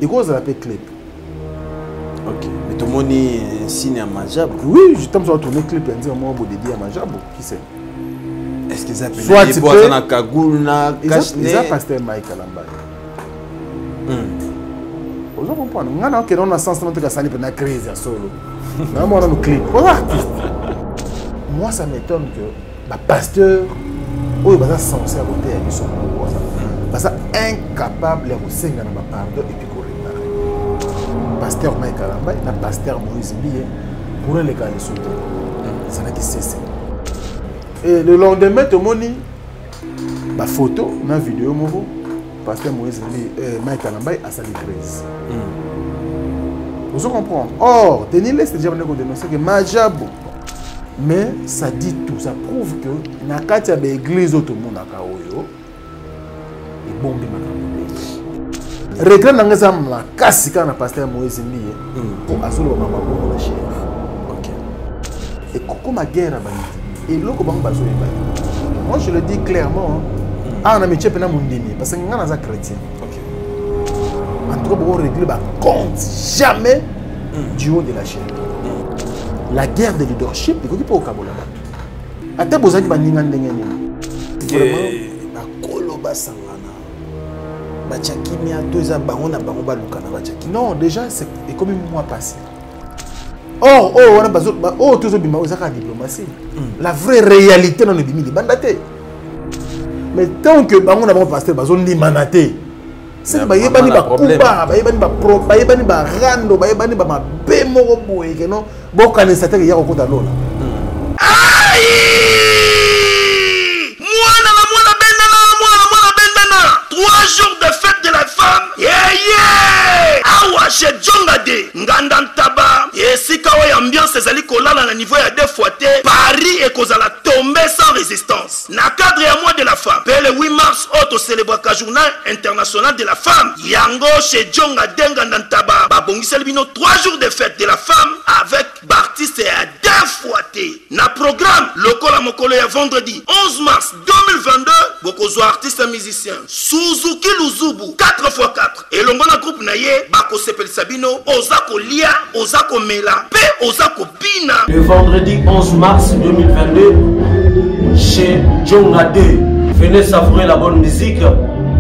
Et quoi ça l'appelle clip? Ok. Mais tout le monde est signé à Majab. Oui, je t'aime sur tourner clip et dire moi beau dédié à Majab. Qui c'est? Est-ce qu'ils appellent soit des tu boîtes peux... na cagoule na cache-nez? Ils ont pasteur Mike Alamba. Vous comprenez? On a que un sens de sali pour na crise à solo. Mais moi on a nos clips. On artiste. Moi ça m'étonne que le pasteur oh il va censé à côté à son parce incapable de recevoir dans pardon et puis réparer. Pasteur Mike Alamba et le pasteur Moïse Billet pour les gars de sauter. Ça n'a que cessé. Et le lendemain, tout le monde a photo, une vidéo, pasteur Moïse Mike Alamba a sa crise. Vous comprenez? Or, Denis c'est déjà dénoncé que Majabo. Mais ça dit tout, ça prouve que dans la l'église, tout le monde a kaoyo. Et bon, il m'a regret dans la casse quand le pasteur Moïse Billet pour assurer maman pour la chef. Ok. Et comme la guerre a banni. Et l'autre moi je le dis clairement, on a mis Tchèpe dans mon dîner parce que nous sommes chrétiens. En tout cas, on règle compte jamais du haut de la chaîne. La guerre de leadership, il faut qu'il y ait au Kabola. À tes beaux amis, il y a des non, déjà, c'est comme un mois passé. Or, on a besoin de diplomatie. La vraie réalité dans le bimi est bandaté. Mais tant que on a pasteur besoin de manaté. C'est pas y bani ba kuba, ba y bani ba pro, ba y bani ba rando, ba y bani ba ma bemo boy que non. Bon quand ça te y a au côté là. Aïe! Moi 3 jours de fête de la femme. Yeah! Awa chez Djongade, Ngandantaba, et si kawa ambiance ezali kolala na niveau ya 2 fois te, Paris et kozala tomber sans résistance. Na cadre ya mois de la femme, le 8 mars, auto célèbre journal international de la femme. Yango chez Djongade Ngandantaba, babongisel bino 3 jours de fête de la femme avec Bartiste à 2 fois te. Na programme, lokola mokolo ya vendredi 11 mars 2022, bokozo artiste musicien Suzuki Luzubu 4x4 et longona groupe naye bako sepel Sabino Ozako Lia Ozako Mela P Ozako Bina. Le vendredi 11 mars 2022 chez Djongade, venez savourer la bonne musique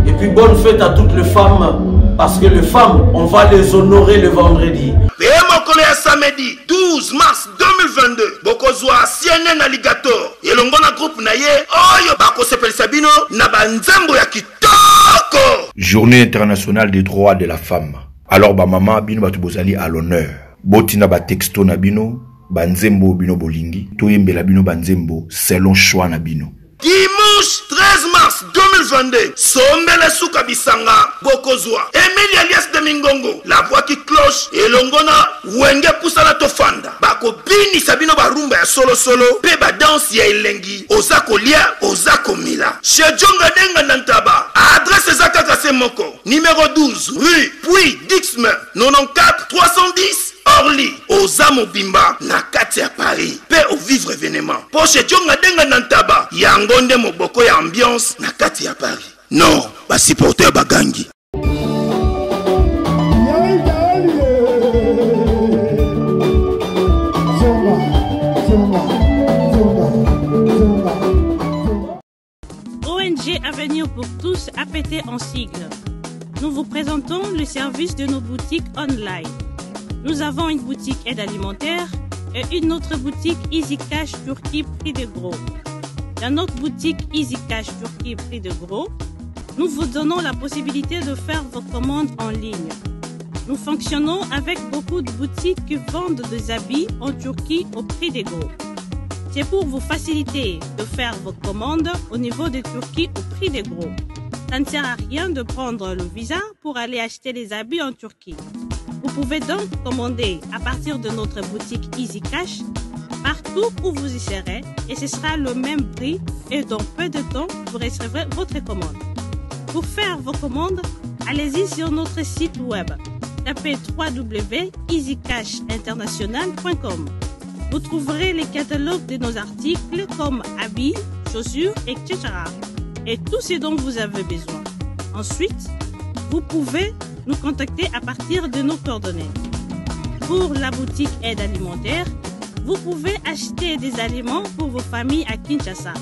et puis bonne fête à toutes les femmes parce que les femmes on va les honorer le vendredi. Et mokolo ya samedi 12 mars 2022 bokozo CNN Alligator et longona groupe naye oyo bako sepel Sabino na banzambo ya kitoko. Journée internationale des droits de la femme. Alors ba maman bino batu bozali à l'honneur. Botina ba texto na bino, banzembo bino bolingi, toyembela bino banzembo selon choix na bino. Dimanche 13 mars 2022, Sombele Souka Bisanga, Bokozwa, Emilie alias de Mingongo, la voix qui cloche, et Longona, Wenge Poussala Tofanda, Bako Bini Sabino Barumba ya solo solo, Peba danse ya Elengi, Ozako Lia, Ozako Mila. Chez Djonga Denga Nantaba, adresse Zaka Kasemoko, numéro 12, rue Puy Dixmer, 94 310. Orly, Ozamo Bimba, Nakati à Paris, paix au vivre événement. Poche Djonga Denga Nantaba, Yangonde Moboko ya ambiance, Nakati à Paris. Non, ba supporter Bagangi. ONG Avenir pour tous APT en sigle. Nous vous présentons le service de nos boutiques online. Nous avons une boutique aide alimentaire et une autre boutique Easy Cash Turquie prix de gros. Dans notre boutique Easy Cash Turquie prix de gros, nous vous donnons la possibilité de faire vos commandes en ligne. Nous fonctionnons avec beaucoup de boutiques qui vendent des habits en Turquie au prix de gros. C'est pour vous faciliter de faire vos commandes au niveau de Turquie au prix de gros. Ça ne sert à rien de prendre le visa pour aller acheter les habits en Turquie. Vous pouvez donc commander à partir de notre boutique Easy Cash partout où vous y serez et ce sera le même prix et dans peu de temps vous recevrez votre commande. Pour faire vos commandes, allez-y sur notre site web. Tapez www.easycashinternational.com. Vous trouverez les catalogues de nos articles comme habits, chaussures, etc. et tout ce dont vous avez besoin. Ensuite, vous pouvez nous contacter à partir de nos coordonnées. Pour la boutique aide alimentaire, vous pouvez acheter des aliments pour vos familles à Kinshasa.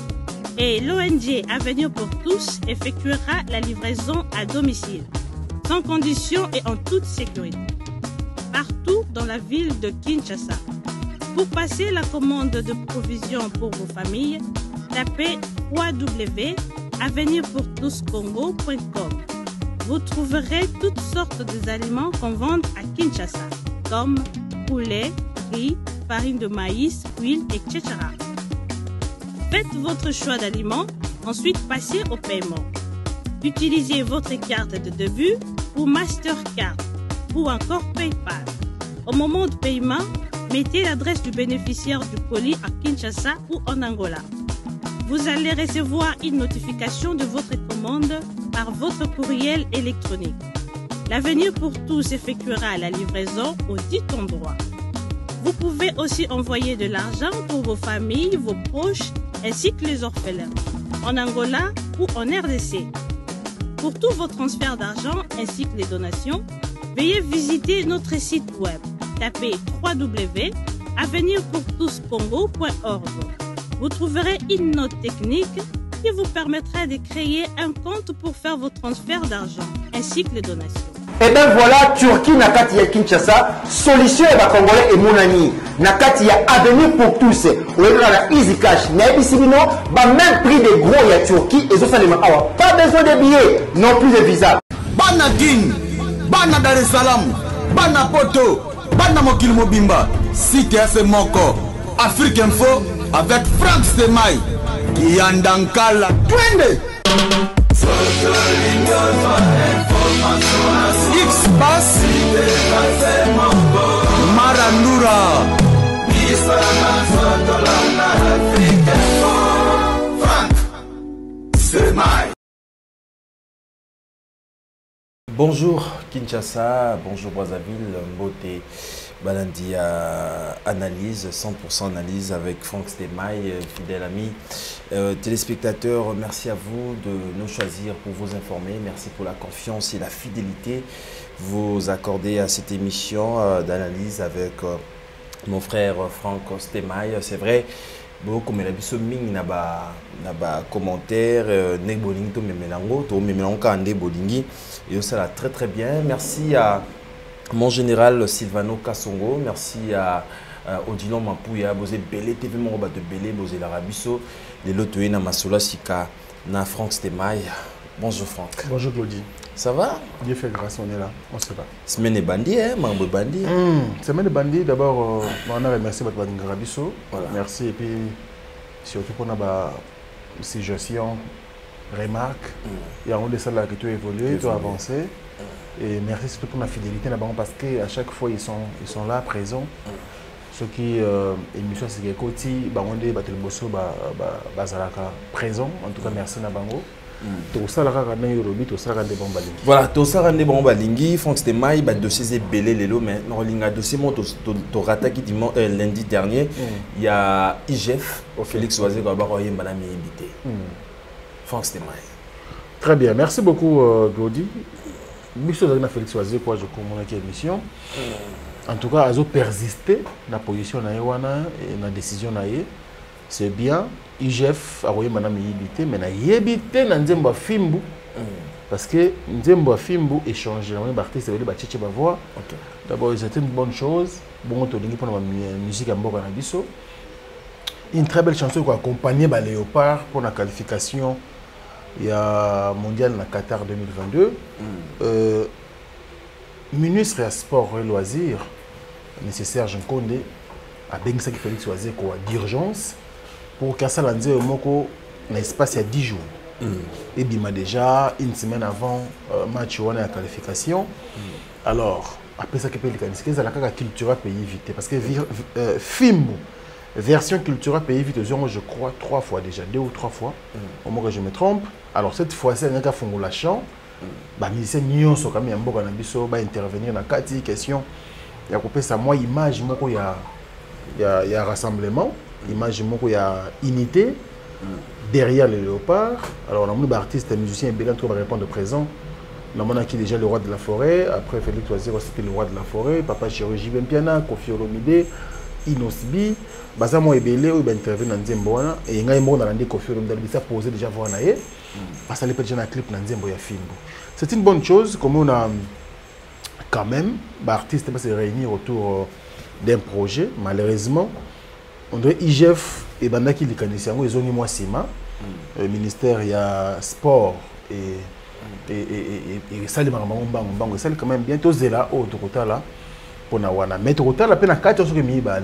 Et l'ONG Avenir pour tous effectuera la livraison à domicile, sans condition et en toute sécurité, partout dans la ville de Kinshasa. Pour passer la commande de provisions pour vos familles, tapez www.avenirpourtouscongo.com. Vous trouverez toutes sortes d'aliments qu'on vend à Kinshasa, comme poulet, riz, farine de maïs, huile, etc. Faites votre choix d'aliments, ensuite passez au paiement. Utilisez votre carte de début ou Mastercard ou encore PayPal. Au moment de paiement, mettez l'adresse du bénéficiaire du colis à Kinshasa ou en Angola. Vous allez recevoir une notification de votre commande par votre courriel électronique. L'Avenir pour tous effectuera la livraison au dit endroit. Vous pouvez aussi envoyer de l'argent pour vos familles, vos proches, ainsi que les orphelins, en Angola ou en RDC. Pour tous vos transferts d'argent ainsi que les donations, veuillez visiter notre site web. Tapez www.avenirpourtouscongo.org. Vous trouverez une note technique qui vous permettra de créer un compte pour faire vos transferts d'argent ainsi que les donations. Et bien voilà, Turquie nakati ya Kinshasa, solution ya Congolais et Mounani. Nakati ya Avenir pour tous. Ou la Easy Cash. Naibisibino, même prix des gros ya Turquie et ça les awa. Pas besoin de billets, non plus de visa. Bana Guine, Bana Dar es Salaam, Bana Poto, Bana Mokil Mobimba, Site FM Moko, Afrique Info avec Frank Stemai, Yandankala, Twende. X-Bass Marandura Frank Stemai. Bonjour Kinshasa, bonjour Brazzaville, Mbote Balandia, analyse, 100% analyse avec Frank Stemai, fidèle ami. Téléspectateurs, merci à vous de nous choisir pour vous informer. Merci pour la confiance et la fidélité que vous accordez à cette émission d'analyse avec mon frère Frank Stemai. C'est vrai, beaucoup de gens ont commentaires, et ça va très très bien. Merci à mon général Silvano Kassongo, merci à Odilon Mapouya, Bosé Belé, TV Moroba de Belé, Bosé Larabiso, les Lotoé na Masola Sika, na Frank Stemai. Bonjour Franck. Bonjour Claudie. Ça va? Dieu fait grâce, on est là, on se va. Semaine de bandit, hein, Mambo bandit. Semaine de bandit, d'abord, on a remercié votre Larabiso. Voilà. Merci et puis surtout pour nos suggestions, remarques. Et on laisse là que tu as évolué, tu as avancé. Et merci surtout pour la fidélité parce qu'à chaque fois ils sont là présents. Ceux qui émission c'est que côté bangonde batel bosso bazalaka présent. En tout cas merci na bango. Tout ça là quand Nairobi tout ça quand des bons balingi. Voilà tout ça quand des bons balingi. Frank Stemai ba dossier belé lelo mais non linga dossier mon to rata qui dimanche lundi dernier il y a IGF Félix Oazé qui va yemba invité. Frank Stemai. Très bien, merci beaucoup Claudie. Monsieur Félix Oazé quoi je comprends l'émission. En tout cas, ils ont persisté dans la position et dans la décision. C'est bien. IGF a envoyé madame Yébité, mais na Yébité dans Nzembo Fimbu. Parce que Nzembo Fimbu échange. L'artiste veut dire voix. D'abord, c'était une bonne chose. Bon, on a pour la musique à Mboka Nabiso. Une très belle chanson qui a accompagné Léopard pour la qualification. Il y a mondial dans Qatar 2022. Ministre des Sports et Loisirs, nécessaire Jean Condé, a bien ça qui Félix Oazé quoi d'urgence pour qu'à ça l'année au Moko l'espace il y a 10 jours. Et bien déjà une semaine avant match on a la qualification. Alors après ça qui peut les qualifier, c'est la culture pays vite parce que film version culture pays vite je crois 3 fois déjà 2 ou 3 fois. Au moins que je me trompe. Alors cette fois-ci il y a un fongo la chant. Les musiciens nyonso comme Mboka Nabiso va intervenir dans la question. Il y a coupé ça moi image moko il y a rassemblement, image moko il y a unité derrière les léopards. Alors on a un artiste musicien bien trop répondre présent. qui déjà le roi de la forêt. Après Félix Oazero, c'était le roi de la forêt. Papa Chéri Jibem Piana, Kofi Olomide, Inosbi. Bazamo Ebele, il va intervenir dans Nzembo. Et il y a un monde dans Kofi Olomide, il a posé déjà voir naïe. Parce qu'il y a déjà un clip dans Nzembo Yafimbo. C'est une bonne chose, comme on a quand même, l'artiste va se réunir autour d'un projet. Malheureusement, on dirait IGF et Bandaki Likanisi, ils ont mis moi Sima. Le ministère, il y a sport et ça, les bango, ça, quand même bientôt, c'est là, au Tokota, pour Nawana. Mais Tokota, la peine à 4 ans,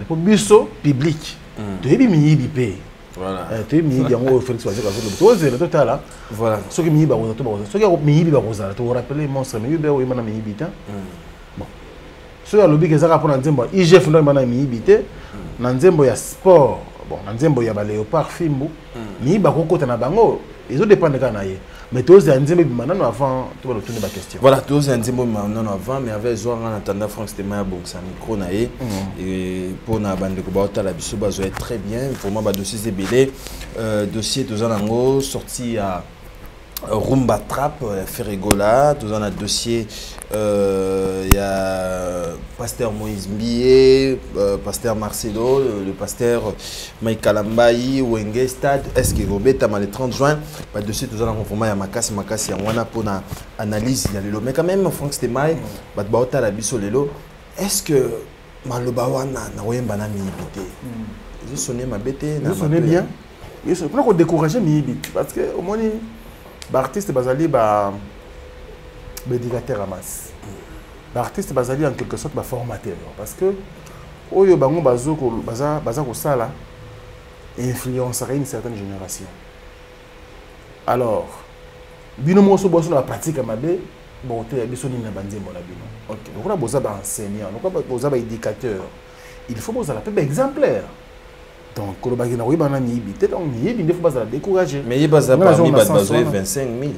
pour Busso public. Tu es mis IP. Voilà. Tu es mis en Félix Oazero, tu es le total là. Voilà. Ce qui est mis, ce qui est mis, tu vous rappelez, monstre, mais il y a un mis. Bon. Ce qui est le but, c'est que Nzembo, IGF, il y a un mis. Nzembo, il y a sport. Bon, Nzembo, il y a léopard, Fimbo. Mais il y a un bango. Ils ont dépend de Kanaye. Mais tous les Nzembo, maintenant, avant, tu vas retourner ma question. Voilà, tous les Nzembo, maintenant, avant, mais avec Zoran, en attendant, Franck, c'était ma bon, c'est un micro, naïe. Et pour la bande de Kobaota, la biso, va être très bien. Pour moi, le dossier Zébélé, dossier, tous en ango, sorti à Rumba Trap, Ferregola, tous en un dossier, il y a pasteur Moïse Mbié, pasteur Marcelo, le pasteur Mike Kalambayi, Wenge Stade, est-ce que Robert le 30 juin, le dossier tous en ango, il y a Makasi, il y a Wana pour l'analyse, il y a Lelo. Mais quand même, Franck Stemay, Batbaota la biso Lelo, est-ce que Malobawana n'a rien banami ibité? Ils sonné ma bête, ils sonné bien. Ils sont pour décourager mi ibité parce que au moins l'artiste bazali éducateur à masse. L'artiste bazali en quelque sorte formateur parce que oyo bango baza ko sala influencerait une certaine génération. Alors bino moso boso la pratique à mabe bon te biso ni na banzembo na bino. OK. Donc on a besoin d'enseignant, donc on a besoin d'éducateur. Il faut besoin la peu exemplaire. Donc, quand on a dit que c'est donc il faut pas décourager. Mais il y a parmi 25 000.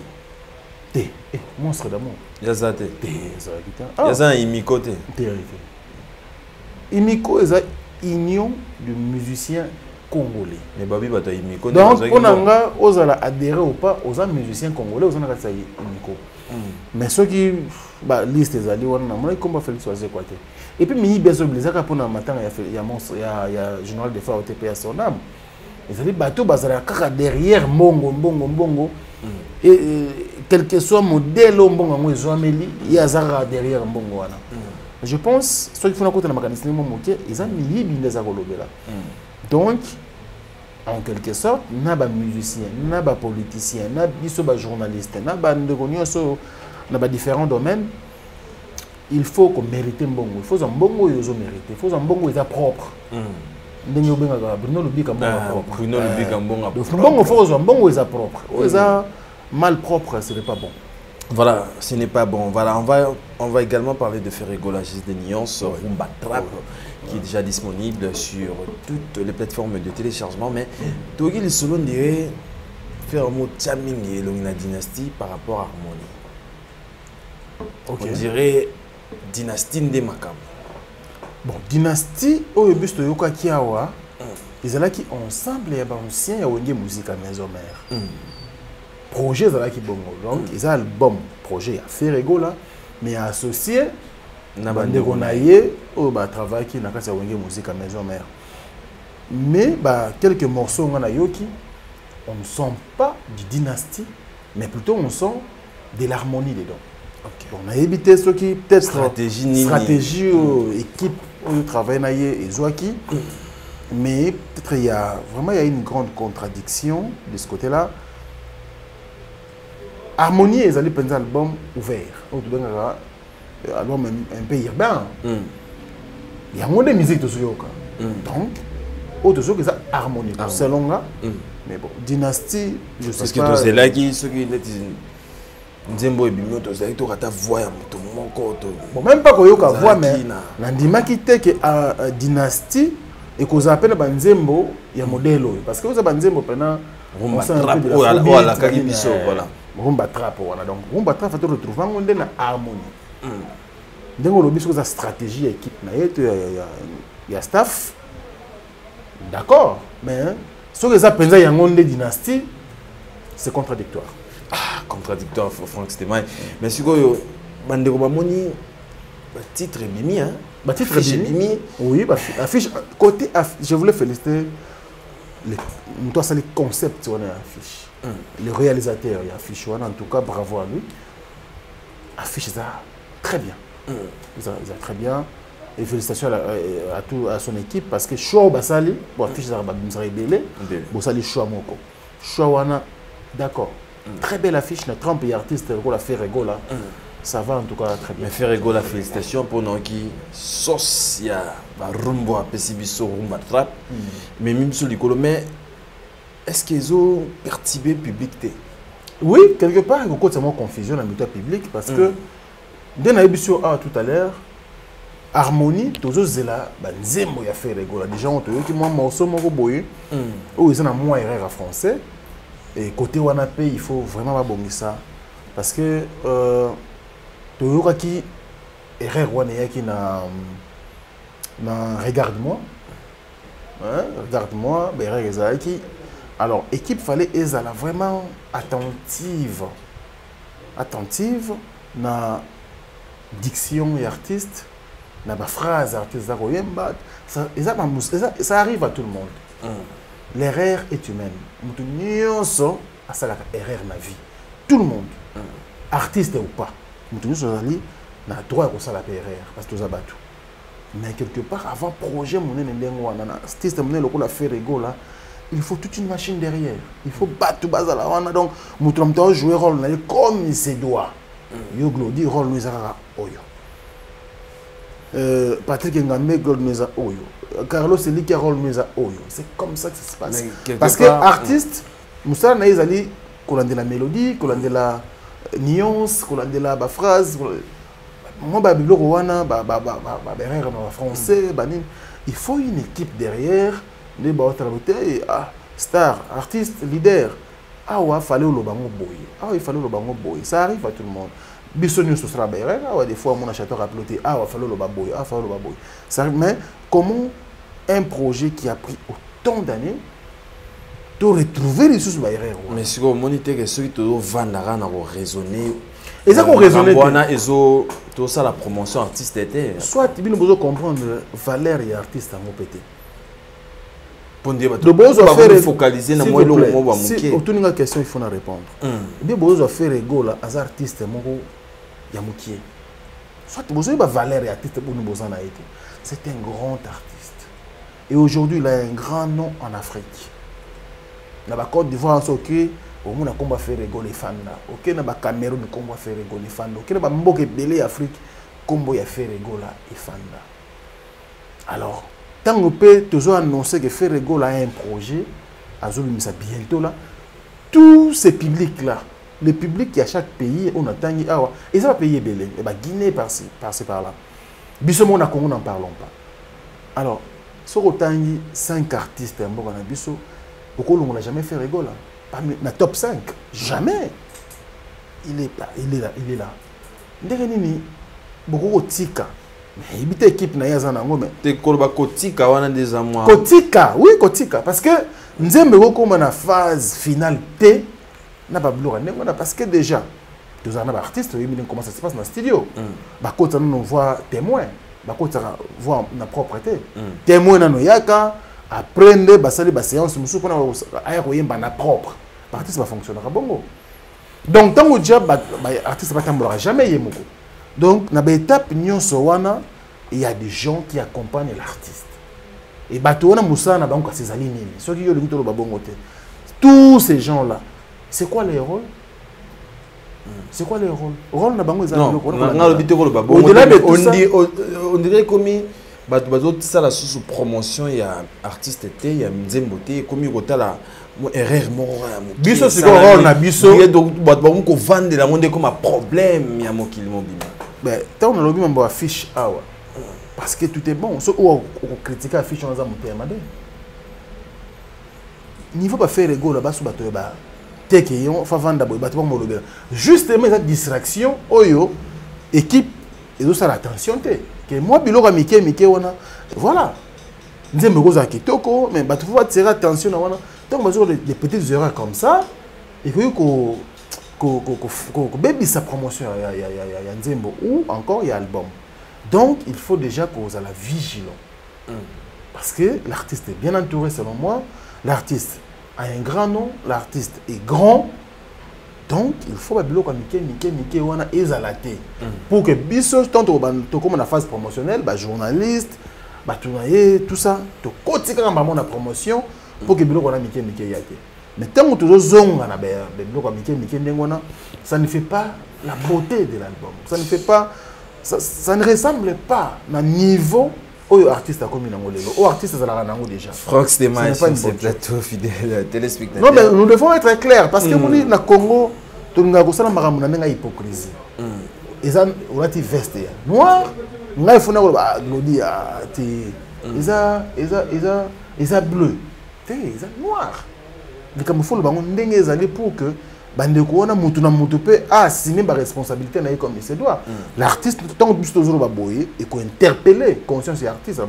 Té, monstre d'amour. Il y a ça. Il y a ça Imiko. Imiko est union de musiciens congolais. Mais Babi va Imiko. Donc, on a adhéré ou pas aux musiciens congolais, on a Imiko. Mais ceux qui liste les alliés, on a comment faire le quoi. Et puis, il y a des obligés pour le matin, il y a le journal de fois au TP à son âme. Ils ont dit bateau derrière Mbongo. Et quel que soit le modèle Mbongo, il y a Zara derrière Mbongo. Je pense, ceux qui font la côte de la mécanisme, ils ont mis des agolobela. Donc, en quelque sorte, il y a des musiciens, il y a des politiciens, il y a des journalistes, il y a des différents domaines. Il faut qu'on mérite un bongo. Il faut un bongo ils ont mérité. Il faut un bongo ils sont propres. Bruno Lubika propre. Bruno Lubika bongo faut un bongo ils sont propres. Ils sont mal propres, ce n'est pas bon. Voilà, ce n'est pas bon. Voilà, on va également parler de Ferregola des nuances, Rumba Trap, qui est déjà disponible sur toutes les plateformes de téléchargement. Mais Togi le Solon dirait faire un mot Tiaming et la dynastie par rapport à Harmonie. On dirait dynastie de Makam. Bon, dynastie, au buste yoka kiawa, ils allaient qui ensemble et ancien ya wenge musique à maison mère. Projet ils allaient qui bon donc ils ont album projet à Ferregola mais associé na bande konaye au travail qui na kasa wenge musique à maison mère. Mais quelques morceaux on a yoki on ne sent pas du dynastie mais plutôt on sent de l'harmonie dedans. Okay. On a évité ce qui peut-être stratégie équipe où travaille et Zouaki. Mais peut-être il y a une grande contradiction de ce côté-là. Harmonie est allé prendre un album ouvert. Un album un peu urbain. Il y a moins de musique de Soyoka. Donc, autre chose que ça harmonie. Selon là. Mais bon, dynastie, je sais pas. Parce que c'est là qui ceux qui Nzembo et Bimio, tu as ta voix, mon corps. Bon, même pas qu'on ait ta voix, mais Nandima qui était que dynastie et qu'on appelle Nzembo, il y a un modèle. Parce que vous avez Nzembo pendant. Rumba Trap, voilà, voilà. Rumba Trap, voilà. Donc, Rumba Trap, il faut retrouver une harmonie. Donc, on a une stratégie équipe. Il y a staff. D'accord. Mais ce que ça pense, il y a une dynastie, c'est contradictoire. contradictoire Franck Stemai. Mais si vous bandeko bamoni titre mimi hein. Titre mimi. Oui, affiche côté je voulais féliciter les concepts on a affiche. Le réalisateur il affiche en tout cas bravo à lui. Affiche ça très bien. Ça très bien. Et félicitations à son équipe parce que choix basali bon affiche ça babimsara belé bon sali choix moko. Choix wana d'accord. Très belle affiche na Trump et artiste pour la faire rigolo là. Ça va en tout cas très bien. Mais faire rigolo la félicitation pour nous qui sauce ya ba rumbo a pesibiso rumba trap. Mais même sur les mais est-ce qu'ils ont perturbé public? Oui, quelque part, il y a une confusion dans le milieu public parce que, dès l'émission tout à l'heure, Harmonie, tous les là, Nzembo y a fait rigolo. Déjà, on te dit que moi, morceau, mon boy, où ils ont un moins erreur en français. Et côté Wanapé, il faut vraiment pas bomber ça. Parce que, tu vois qui erreur Wanapé qui n'a regarde-moi. Regarde-moi, erreur qui. Alors, l'équipe fallait être vraiment attentive na diction et artiste, na ba phrase artiste ça arrive à tout le monde. L'erreur est humaine. Nous sommes à ça l'erreur na vie. Tout le monde, artiste ou pas, nous sommes na droit à ça la erreur parce que nous avons tout. Mais quelque part avant projet mon artiste mon le coup la faire rigolo là. Il faut toute une machine derrière. Il faut battre base à la wana donc mutuamto jouer rôle comme il se doit. Yo glodi rôle nous a oyo. Patrick Ngambe gold nous a oyo. Carlos c'est lui qui rôle nous a oyo. C'est comme ça que ça se passe. Parce que artiste Moussa na ezali kolande la mélodie, kolande la nuance, kolande la ba phrase. Moi ba biblo wana ba erreur en français, banin. Il faut une équipe derrière. Les star, artiste, leader. Ah ouais, fallait le bango boy. Ah il fallait le bango boy. Ça arrive à tout le monde. Bissonio ce sera bien. Ah ouais, des fois mon acheteur a ploté. Ah ouais, fallait le boy. Ah fallait le boy. Ça arrive. Mais comment un projet qui a pris autant d'années de retrouver les sous erreur? Mais si vous monitez que ceux qui te vendent raisonner. Et ça qu'on raisonne. Tout ça la promotion artiste était. Soit tu veux comprendre valeur et artiste à mon pété. De besoin faire focaliser na moi le mot ba muke. Si autour d'une question il faut na répondre. Bien besoin faire rigolo az artiste moko ya muke. Soit besoin ba valeur et artiste pour nous besoin na été. C'est un grand artiste. Et aujourd'hui il a un grand nom en Afrique. Na ba Côte d'Ivoire soki au monde combat faire rigolo les fans là. OK na ba Cameroun combat faire rigolo les fans. OK na ba mboke belé Afrique combo ya faire rigolo les fans là. Alors tant qu'on peut toujours annoncer que faire rigolo a un projet, à Zolumisa bientôt là, tous ces publics là, le public qui à chaque pays, on attend, et ça va payer belé, et bah Guinée par-ci par-là. Biso mon Congo n'en parlons pas. Alors, sur autant 5 artistes en Bourg Biso, pourquoi on n'a jamais fait rigolo? Parmi la top 5, jamais. Il est là. Ndengeni beaucoup de tika. Mais il y a une équipe qui est en Kotika, on a des amours. Kotika, oui, Kotika. Parce que nous avons comme une phase finale T, parce que déjà, nous avons des artistes, comment ça se passe dans le studio. Nous voit témoin, nous voit la propreté. Témoin dans nos yaka, apprendre, basali ba séance, nous sommes na propre. L'artiste va fonctionner à bongo. Donc, tant que l'artiste ne va jamais y moko. Donc, dans l'étape il y a des gens qui accompagnent l'artiste. Et tous ces gens-là, c'est quoi les rôles? C'est quoi les rôles? On dirait comme ça la sous promotion, il y a artiste, il y a Nzembo, comme il y a erreur biso c'est quoi rôle na biso donc ko vendre la monde comme un problème ya mokili mobima ben tant on a lobby mambo affiche awa parce que tout est bon so ou critiquer affiche on za motema de niveau pas faire ego là bas sous bato ba teke yon fa vendre boy bato mo lobela justement cette distraction oyo équipe et ça l'attention te que moi biloko mike wana voilà nzembe koza kitoko mais bato faut attirer attention na wana. Donc, des petites erreurs comme ça, et que baby sa promotion il y a Nzembo ou encore il y a album. Donc il faut déjà qu'on soit vigilant. Parce que l'artiste est bien entouré selon moi, l'artiste a un grand nom, l'artiste est grand. Donc il faut que Mike wana ezalate pour que biso tant comme la phase promotionnelle, journaliste, tout ça, to kotika ngamba na promotion pour que biloko na Mike yate. Mais tant que tu zonga na biloko Mike ndengona, ça ne fait pas la beauté de l'album. Ça ne fait pas ça ne ressemble pas à niveau au artiste a commis nango lelo. Au artiste ça la déjà. Franck Stéma sur ce plateau fidèle téléspectateur. Non mais nous devons être clairs parce que nous na Congo tout nga kosala makambo na ndenga hypocrisie. Eza olati veste ya noir, ngai funa ko ba glodi a ti eza bleu. Te eza noir. Likamo folo bango ndenge ezali pour que bande ko ona mutu na mutu pe assumer ba responsabilité na comme il se doit. L'artiste tant que toujours ba boyer et ko interpeller conscience et artiste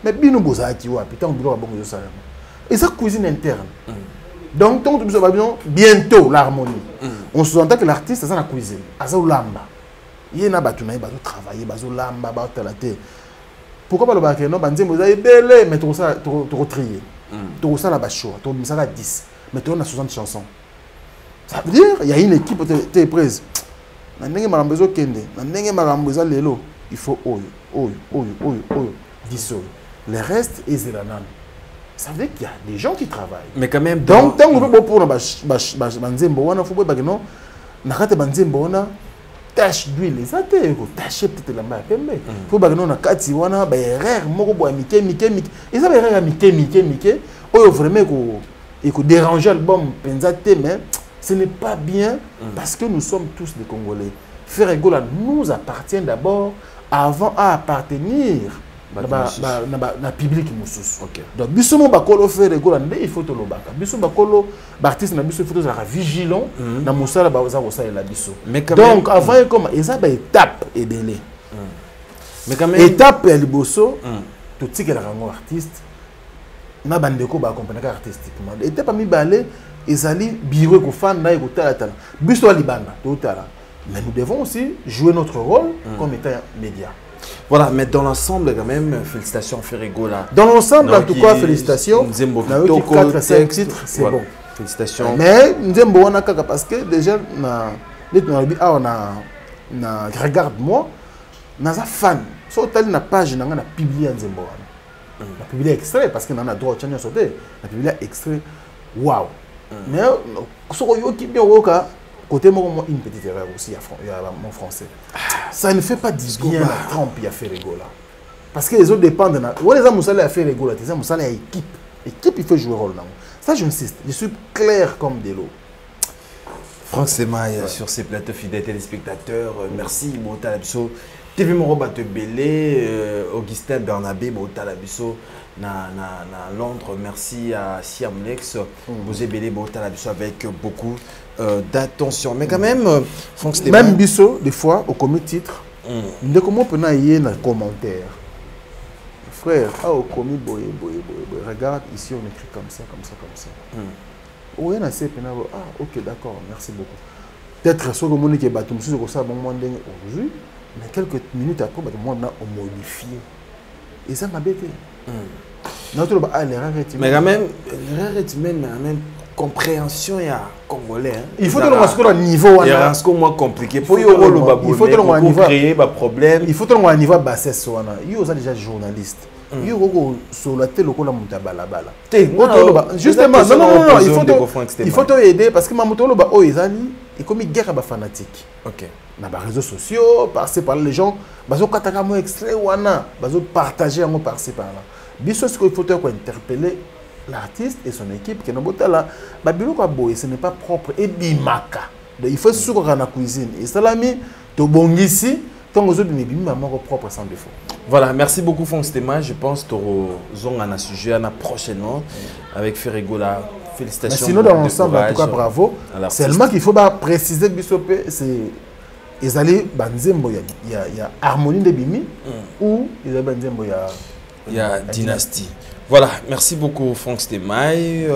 mais bino bozaki wa putain bilo ba bongo yo sala. Eza cuisine interne. Donc tant que tu vas bientôt l'harmonie. On se entend que l'artiste c'est la cuisine. Aza lamba. Yena batuna ba travailler bazo lamba ba talaté. Pourquoi pas le bac non banzembo za ebele mais tout ça tout trier. Tout ça la ba show, tout ça la 10. Mais tu as 60 chansons. Ça veut dire il y a une équipe t'es prise. Na ndenge marambezo kende, na ndenge marambezo lelo, il faut oyo. Diso. Le reste est zélanan. Ça veut dire qu'il y a des gens qui travaillent. Mais quand même donc tant que vous pour banzembo wana faut pas que non nakate banzembo wana tache d'huile ça te tache peut-être la main pembe faut pas que non nakati wana ba erreur moko bo mike et ça ba erreur mike oyo vraiment ko déranger l'album penza te mais ce n'est pas bien parce que nous sommes tous des Congolais. Faire Egola nous appartient d'abord avant à appartenir na public mususu. Donc bisomo bakolo faire Egola il faut to lobaka. Bisomo bakolo artiste na biso il faut to être vigilant na musala baza ko sala biso. Donc avant comme eza ba étape ebele. Mais quand même étape ya liboso to tikela rango artiste na bandeko ba accompagner artistiquement. Étape mibale ezali biwe ko fanda e ko tala tala. Biso libanda to tala. Mais nous devons aussi jouer notre rôle comme étant média. Voilà, mais dans l'ensemble, quand même, félicitations Ferregola. Dans l'ensemble, en tout cas, félicitations. Nzembo 4 5 titres, c'est bon. Félicitations. Mais Nzembo wana kaka parce que déjà regarde-moi, naza fan. So tali na page na nga publié Nzembo wana. Na publié extrait parce que na droit chanya sauté. Na publié extrait. Waouh. Mais so yo ki bien woka côté moi une petite erreur aussi il y a mon français. Ça ne fait pas du bien à Trump il a fait Ferregola. Parce que les autres dépendent de les gens Moussala a fait Ferregola, les gens Moussala a équipe. Équipe il faut jouer rôle là. Ça j'insiste, je suis clair comme de l'eau. Franck Semaille sur ces plateaux fidèles téléspectateurs, merci Bota Labiso. TV Moroba te belé, Augustin Bernabé Bota Labiso na Londres, merci à Siamlex, vous avez belé Bota Labiso avec beaucoup d'attention. Mais quand même, Franck Stéma. Même Bisso, des fois, au commis titre, de comment on peut y avoir un commentaire. Frère, au commis, regarde, ici on écrit comme ça. Oui, on a assez ok, d'accord, merci beaucoup. Peut-être que le monde qui est battu, aujourd'hui, mais quelques minutes après, le monde a modifié. Et ça m'a bêté. Mais quand même, l'erreur est humaine, mais quand même, compréhension ya congolais il faut que le niveau il y a un moins compliqué pour il faut que le niveau créer des problèmes il faut que le niveau bassesse wana yo za déjà journaliste yo go sur la télé ko la mutabala bala justement non il faut te aider parce que mamuto lo ba o ezali et comme guerre ba fanatique OK na ba réseaux sociaux passer par les gens bazo kataka mo extrait wana bazo partager en passer par là biso ce qu'il faut te interpeller l'artiste et son équipe qui ce n'est pas propre et bimaka. Il faut sur la cuisine. Et salami, to bongisi, tant aux autres propre sans défaut. Voilà, merci beaucoup Franck Stéma. Je pense que nous avons un sujet prochainement avec Ferregola. Félicitations. Mais sinon, dans l'ensemble, en tout cas, bravo. Seulement qu'il faut préciser que c'est Ezali Banzembo, il y a harmonie de Bimi ou il y a Banzembo, il y a dynastie. Voilà, merci beaucoup Franck Stemay.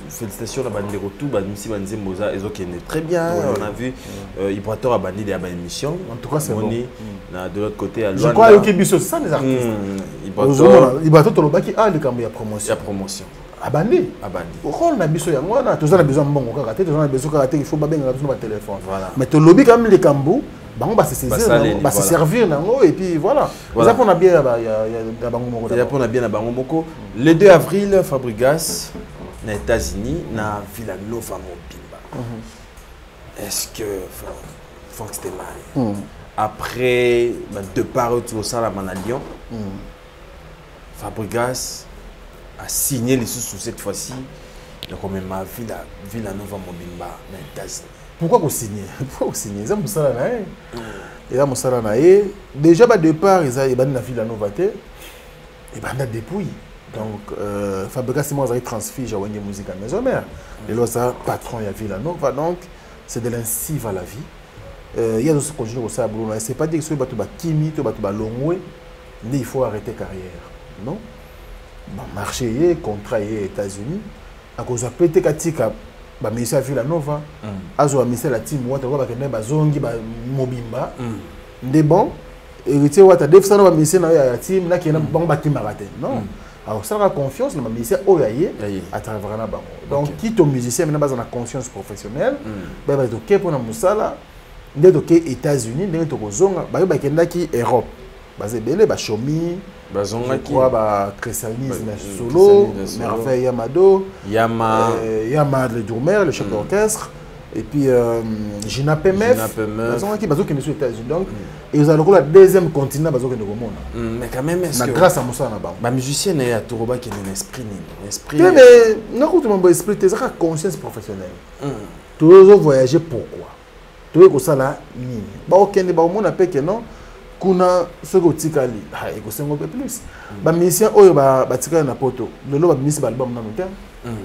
Félicitations à Bandi Retour, Bandi Banzi Moza, ils ont très bien. Oui. On a vu Ibrator à Bandi de la émission. En tout cas, c'est bon. De l'autre côté, à je crois que c'est ça les artistes. Ibrator Tolobaki a le cambi à promotion. Promotion. À Bandi. À Bandi. On a besoin de tout ça, on a besoin de bon karaté, tout ça, on a besoin de karaté, il faut pas bien regarder sur téléphone. Voilà. Mais Tolobi quand même les cambous. On va se saisir, on va se servir et puis voilà. Ça on a bien à Bangomoko. Le 2 avril, Fabregas, aux États-Unis, na Villanova Mobimba. Est-ce que Franck Stemay, après de part au Salam à Lyon, Fabregas a signé les sous cette fois-ci, donc même à Villanova Mobimba aux États-Unis. Pourquoi vous signez? Pourquoi vous signez? Ça déjà, au départ, ils ont une Villanova et ben depuis. Donc, Fabregas, c'est moi qui transfère la musique à maison mère. Et là, ça patron de Villanova. Donc, c'est de l'incive à la vie. Il y a aussi continuer au Sabro. C'est pas dire que ce soit Kimi, tu vas long mais il faut arrêter carrière. Non? Marché, contrat aux États-Unis. À cause de pété Katika. Mais à Villanova, azo amisa la team wata kwa bakende bazongi ba mobimba ndé bon héritier wata def ça na misa na ya team na kena bon ba team arate non alors ça a confiance na misa oyaye à travers na bango donc qui ton musicien maintenant base na conscience professionnelle ba ba to kepo na musala ndé to ke États-Unis ndé to kozonga ba bakenda ki Europe basé belé ba chomi bazonga qui ba christianisme solo merveille Yamado Yama le Dourmer le chef d'orchestre et puis Gina Pemef bazonga qui bazonga qui sont aux États-Unis donc ils ont la deuxième continent bazonga de monde mais quand même est-ce que grâce à Moussa na ba ba musicien na ya Toroba qui est esprit mais non quand mon esprit c'est ça conscience professionnelle toujours voyager pourquoi tout ça là ni ba okende ba monde appelle que non kuna soko tikali et ko sengo plus ba musicien oyo ba tikali na poto lelo ba misi ba album na noter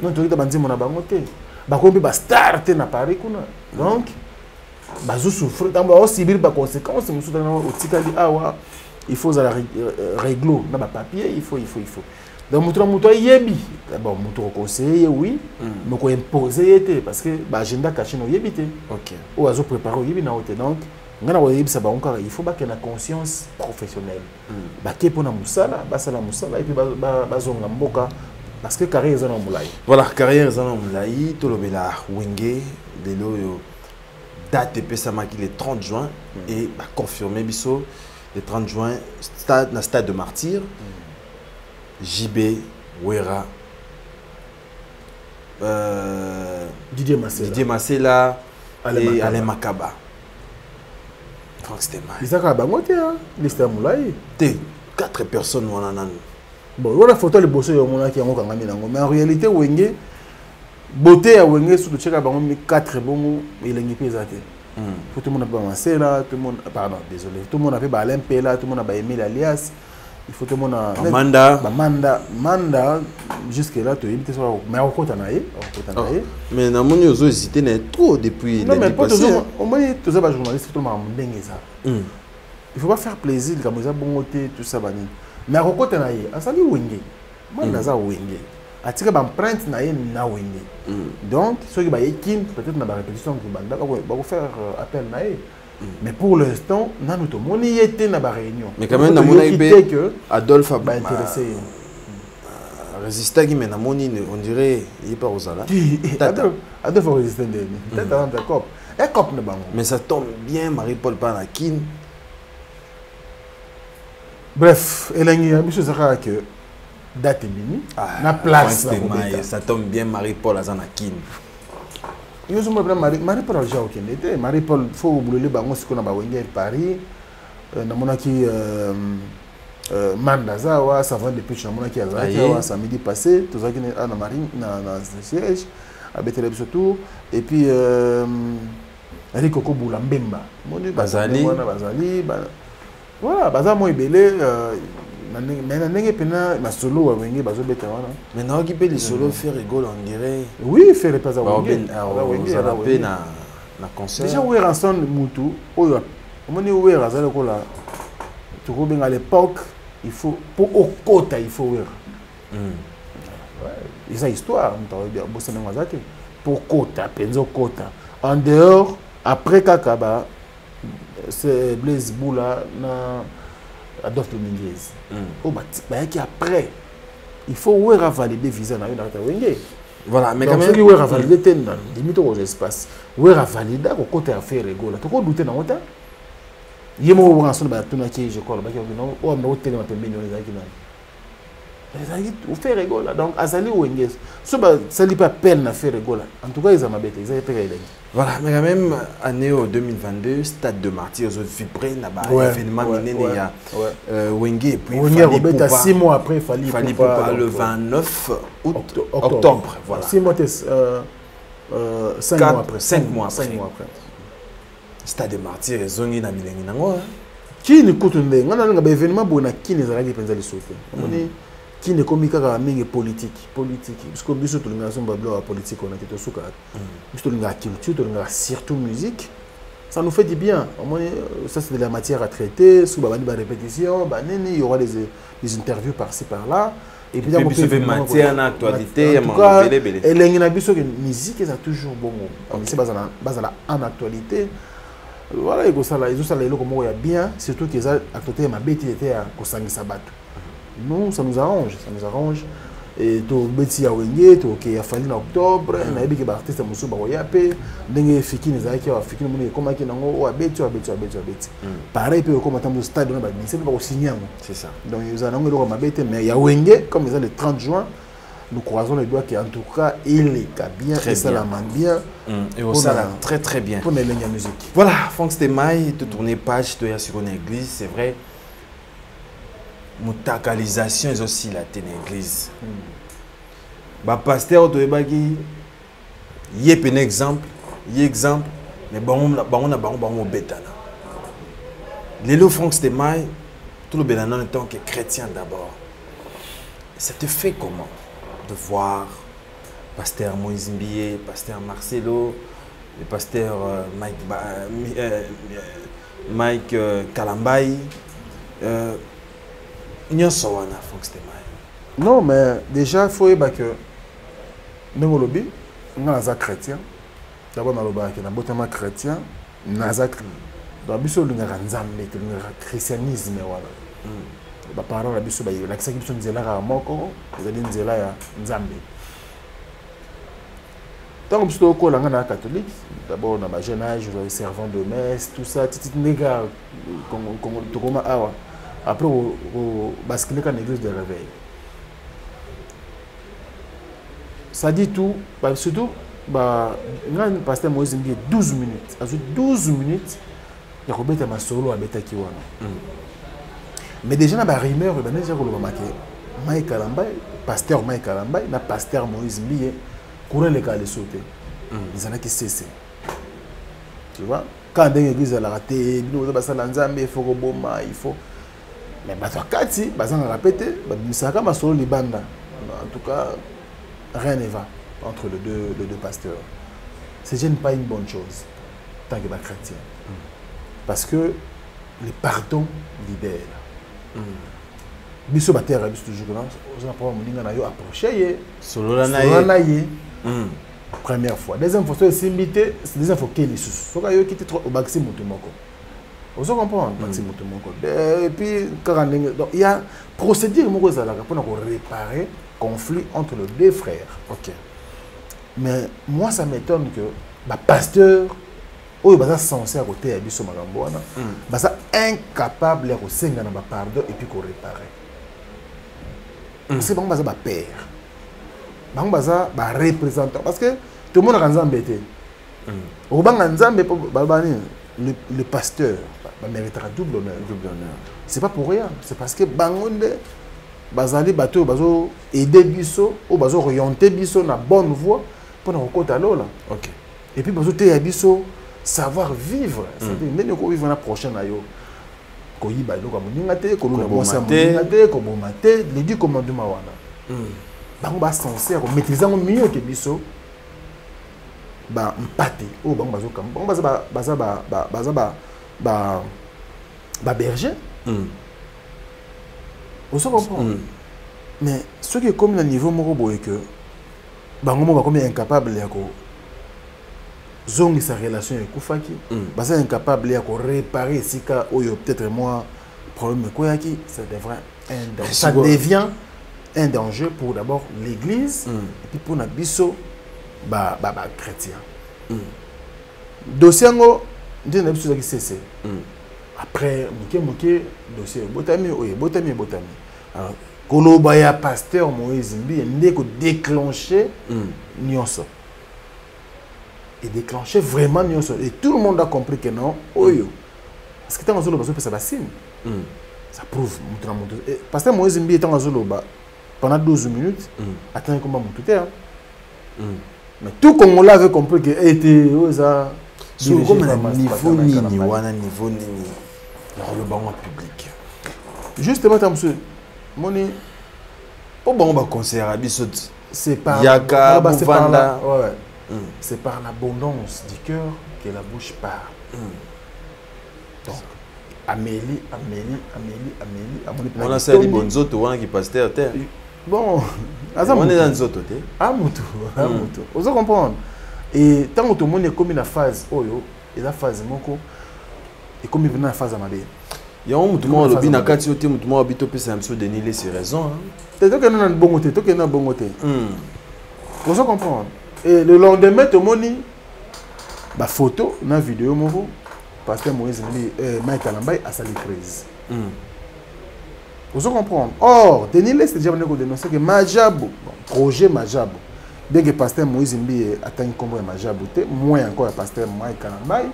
non to kita banzi mona bango te ba ko ba star te na Paris kuna donc ba zo souffrir dans ba subir ba conséquences musu na o tikali awa il faut za réglo na ba papier il faut donc muto yebi bon muto conseiller oui mais ko imposer te parce que ba agenda caché no yebi te OK o azo préparer yebi na hotel donc il faut que la conscience professionnelle pour musala et puis parce que carrière est en moulay. Voilà, carrière est en moulay. Tout le monde wenge de l'eau date qui le 30 juin et confirmé biso le 30 juin stade de Martyr JB Wera Didier Massela et Alain Makaba. Franck Stemay. Ils ont liste à moulay. 4 personnes bon, on a photo les bossés qui ont mais en réalité wenge beauté à wenge surtout check bango 4 bongo il est pesate. Tout le monde a pas commencé là, tout le monde pardon, désolé. Tout le monde a fait Alain Pela, tout le monde a aimé l'alias. Il faut tout le monde Manda jusque là tu es sur mais au côté naïe, mais na moni ozo hésité n'est trop depuis non mais pas toujours au moins tous les journalistes tout le monde ndenge ça. Il faut pas faire plaisir comme ça bon côté tout ça bani. Mais au côté naïe, asali wenge. Manda za wenge. Atika ba empreinte naïe na wenge. Donc ceux qui ba yekin peut-être na ba répétition qui banda ba faire appel naïe. Mais pour l'instant, on y était dans la réunion. Mais quand même, on a que Adolphe a intéressé. Résister, mais on dirait il n'est pas aux ala. Adolphe a résisté. Mais ça tombe bien, Marie-Paul Panakin. Bref, il y a une chose que date est minime. La place. Ça tombe bien, Marie-Paul Azanakin. Nous sommes Marie-Paul a Marie-Paul faut oublier qu'on a Paris. Mandazawa, ça va depuis samedi passé. Tout ça qui est à la marine, dans le siège, à Bethlehem surtout. Et puis, Rico Koboula Mbemba. Bazali. Voilà, Bazali moi belé. Mais na solo wenge bazo beta wana mais na okipe les solo faire rigole on dirait oui faire pas ça wenge na concert déjà ouais ranson mutu oyo omoni ouais razale ko la tu ko benga à l'époque il faut pour okota il faut ouais eza histoire moto abosana yango aza te mpo kota mpenza okota en dehors après kaka c'est Blaise Boula na Adolphe Dominguez oyo bayaki après il faut wera valider visa na yo na kata wenge voilà mais quand même soki wera valider te na limite okoza espace wera valida kokota affaire egola tokodute nango ta ye moko bonga soni batunaki je crois baki oyo amna otelema pembeni oyo ezalaki nani ezalaki offaire egola donc azali wenge so basali mpe appel na affaire egola en tout cas eza mabete ezali mpe kaelengi. Voilà, mais quand même, année 2022, Stade de Martyrs, ils ont vibré, il y a événement il y a Wenge, et puis Wenge, 6 mois après, il fallait pas le 29 octobre. Voilà. 6 mois, 5 mois après. 5 mois après. Stade de Martyrs, ils ont eu un événement. Qui ne coûte un événement pour qui ne s'est pas pensé sauter. Qui ne communique pas politique parce que biso to linga somba blo politique on a été suka biso linga culture to linga surtout musique ça nous fait du bien ça c'est de la matière à traiter sous ba répétition ba nene il y aura des interviews par-ci par-là et puis on peut matière en actualité et l'engina biso que musique est toujours bon c'est basala en actualité voilà et ça là ils ont ça là comme bien surtout qu'ils a actualité ma bête était à kosangisa bato. Non, ça nous arrange. Et to beti ya wenge to ke ya fali na octobre na yebi ke ba artiste musu ba yape ndenge fikini za ki wa fikini muni koma ki nango o abeti. Pareil pe ko matambo stade na ba c'est pas ko signer. C'est ça. Donc ils ont nango ko mabete mais ya wenge comme ils ont le 30 juin nous croisons les doigts qu'en tout cas il est bien et ça la main bien et ça la très très bien pour la musique. Voilà, Franck Stemai de tourner page de sur une église, c'est vrai. Motakalisation est aussi la tête l'église. Bah pasteur de Ebagi, y est un exemple, mais bon bétana. Les lots Franck Stemai, tout le bétana en tant que chrétien d'abord. Ça te fait comment de voir pasteur Moïse Mbié, pasteur Marcelo, le pasteur Mike Kalambay. Non, mais déjà, il faut que nous lobby, nous sommes chrétiens. D'abord, nous sommes chrétiens. Nous sommes christianisme. Les parents ont dit que nous tant que je suis catholique, d'abord, dans ma jeune âge, je suis servant de messe, tout ça, après, on bascule dans l'église de réveil. Ça dit tout, surtout, le pasteur Moïse Mbié 12 minutes. À 12 minutes, il y a un solo à Beta Kiwana. Mais déjà, il y a une rumeur, il y a pasteur Mike Kalambay, le pasteur Moïse Mbié, courant les cas de sauter. Ils en ont qui cessé. Tu vois? Quand l'église a raté, il faut. Mais Batouakati, Bazan a répété, Misaka m'a solo Libanda. En tout cas, rien ne va entre les deux pasteurs. Ce n'est pas une bonne chose, tant que les chrétiens. Parce que le pardon libère. Biso Bater a toujours là, on a pas approché, solo la première fois. Deuxième fois, c'est imité, c'est des infos qui sont là. Il faut au maximum tout le monde. Vous comprenez? Et puis, il y a procédure pour réparer le conflit entre les deux frères. Ok. Mais moi, ça m'étonne que le pasteur, qui est censé à côté de Bisso Magambouana, est incapable de faire pardon et puis de réparer. C'est bon, c'est un père. C'est un représentant. Parce que tout le monde a embêté. Le pasteur méritera double honneur. C'est pas pour rien. C'est parce que Bangonde, Bazali Bato, Bazo aider Bisso, ou Bazo orienter Bisso dans la bonne voie pour nous rencontrer à l'eau. Ok. Et puis Bazo te Bisso savoir vivre. C'est-à-dire, nous vivre la prochaine ayo. Koyiba lo comme ningate, ko luna bosa ningate, ko bomate, les 10 commandements wana. Bango ba sincère, maîtriser mieux que Bisso. Ba mpate o bango bazo kam bango baza berger on se comprend mais ce qui est comme le niveau moko et que bango moko comme incapable ya ko zongi sa relation avec Koufaki basa incapable ya ko réparer sika oyo peut-être moi problème quoi yaki ça devrait ça devient un danger pour d'abord l'église et puis pour notre biso ba chrétien dossier ngo ndine biso qui cessé après moké dossier botami alors koloba ya pasteur Moïse Mbi ndeko déclencher nyonso et déclencher vraiment nyonso et tout le monde a compris que non oyo parce que tant azolo bazo pesa ba signe ça prouve mutu pasteur Moïse Mbi tant azolo ba pendant 12 minutes attends comment mutu terre mais tout Congolais avait compris que était oza sur comme un niveau nini wana niveau nini le banc public justement monsieur moni au bon ba concert abisot c'est par Yaka Bouvanda c'est par l'abondance du cœur que la bouche parle donc Amélie on a sali bonzoto wana qui passe terre bon on est dans zoto te amutu vous comprendre et tant que tout le monde est comme une phase oyo et la phase moko et comme il venait la phase amabé il y a un mouton le bina kati ote mouton habito pe c'est monsieur Denis c'est raison hein te to que non bon côté to que non bon côté vous comprendre et le lendemain tout le monde ba photo na vidéo moko pasteur Moïse Mbi Mike Kalambay a sali crise vous comprendre or Denis c'est déjà venu dénoncer que Majabo projet Majabo dès que pasteur Moïse Mbi atteint comme Majabo moins encore pasteur Mike Kalambay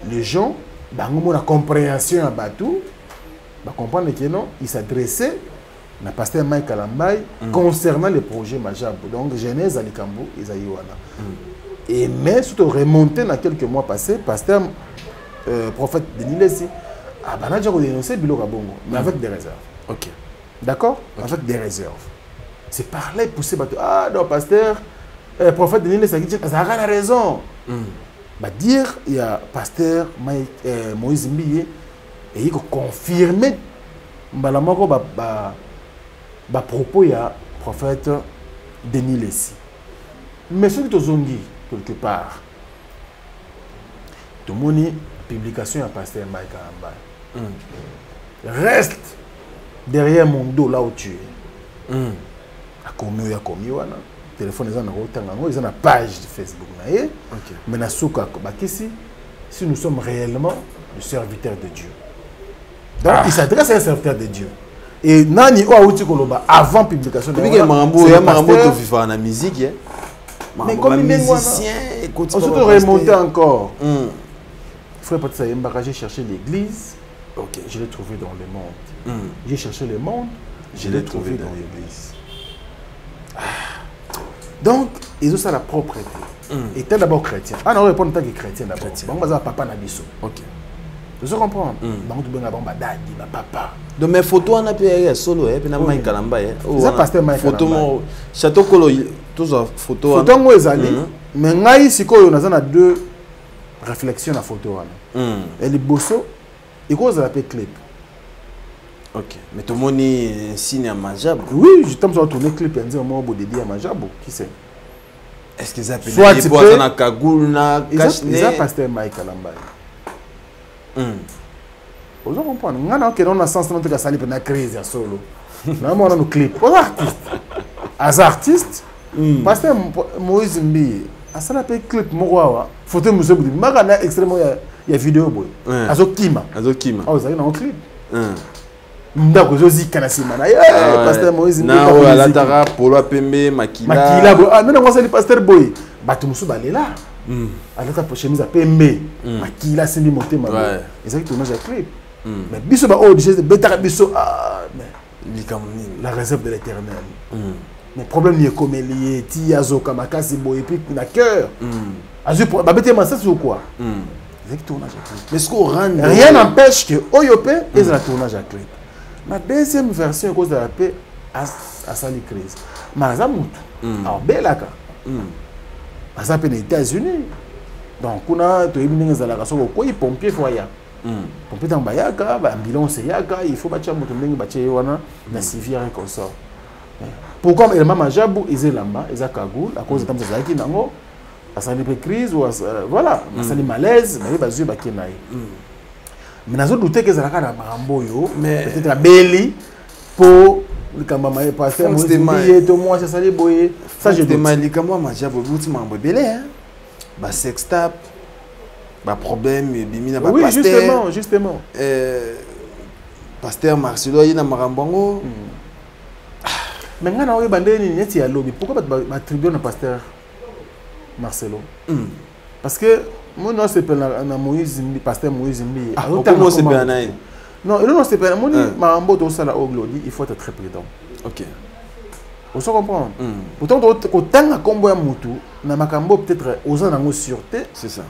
les gens bango la compréhension à Batou ba comprendre que non il s'adressait na pasteur Mike Kalambay concernant le projet Majabo donc Genèse à Likambo Isaïwana et mais surtout remonter dans quelques mois passés pasteur prophète Denis Lessi a déjà dénoncé Biloko Bongo mais avec des réserves. OK. D'accord? Avec des réserves. C'est par là pousser Batou ah non pasteur prophète Denis Lessi qui ça a raison. Bah dire il y a pasteur Moïse Mbi et il faut confirmer balamoko ba propos il y a prophète Denis Lessi. Mais ce qui zongi quelque part tout le monde publication à pasteur Mike Kalambay reste derrière mon dos là où tu es a commis wana téléphone ils ont une page de Facebook mais na souka bakisi si nous sommes réellement le serviteur de Dieu donc il s'adresse à un serviteur de Dieu et nani o auti koloba avant publication de Marambo to vivre en musique mais comme musicien écoute on se remonter encore frère Patsa Yembaka j'ai cherché l'église je l'ai trouvé dans le monde j'ai cherché le monde je l'ai trouvé dans l'église donc ils ont ça la propreté et t'es d'abord chrétien non répond en tant que chrétien d'abord bon ça papa na biso tu comprends bango tu benga bon dadi papa donc mes photos on a pu solo et puis na Mike Kalambay ça pasteur Mike photo mon château kolo tous photo ngo ezali mais ngai sikoyo nazana deux réflexion na photo wana et les bosso et cause la clip. OK mais tout le monde est signe à Majabo. Oui, je t'aime sur tourner clip et dire moi dédié à Majabo qui c'est est-ce que ça peut être pour na cagoule na cache-nez ça pasteur Mike Kalambay vous comprenez ngana que dans sens notre sali pour na crise ya solo na moi no clip aux artistes pasteur Moïse Mbi asala pe clip moko photo monsieur Boudi maka na extrêmement ya vidéo boy azokima oh ça na clip ndako zozi kana sima na pasteur Moïse Mbi na wala tara polo pembe makila boy ah non moi c'est le pasteur boy batu musu balela alata po chemise pembe makila simbi motema ezaki tournage ya clip mais biso ba obligé de betaka biso mais la réserve de l'Éternel mais problème ni comme lié ti azoka makasi boy et puis na cœur azu ba bete ma ça sur quoi avec tournage mais ce qu'on rend rien n'empêche que oyopé et la tournage à clip la deuxième version cause de la paix à sali crise mazamutu alors belaka asa pe les États-Unis donc kuna to ibinga za la kaso ko i pompier foya pompier tamba yaka ba ambulance yaka il faut bacha moto ndenge bache wana na civière comme ça pourquoi élément majabu ezélamba eza kagoul à cause de temps ezalaki nango asali pe crise ou voilà asali malaise mais bazui bakena ye mais nazo douter que ezalaka na makambo yo peut-être abeli po likamba maye passer moi to moi ça sali boye ça je demande likamba majabu buti mambo belé hein ba sextap ba problème bimina ba pasteur oui justement pasteur Marcelo yina makambo mais ngana oye bandeni neti ya lobby pourquoi ba tribune na pasteur Marcelo parce que moi non c'est na Moïse pasteur Moïse Mbi comment c'est pas naï non non c'est pas moi makambo to sala oglodi il faut être très prudent OK on se comprend pourtant ko tanga kombo ya mutu na makambo peut-être aux en sûreté c'est ça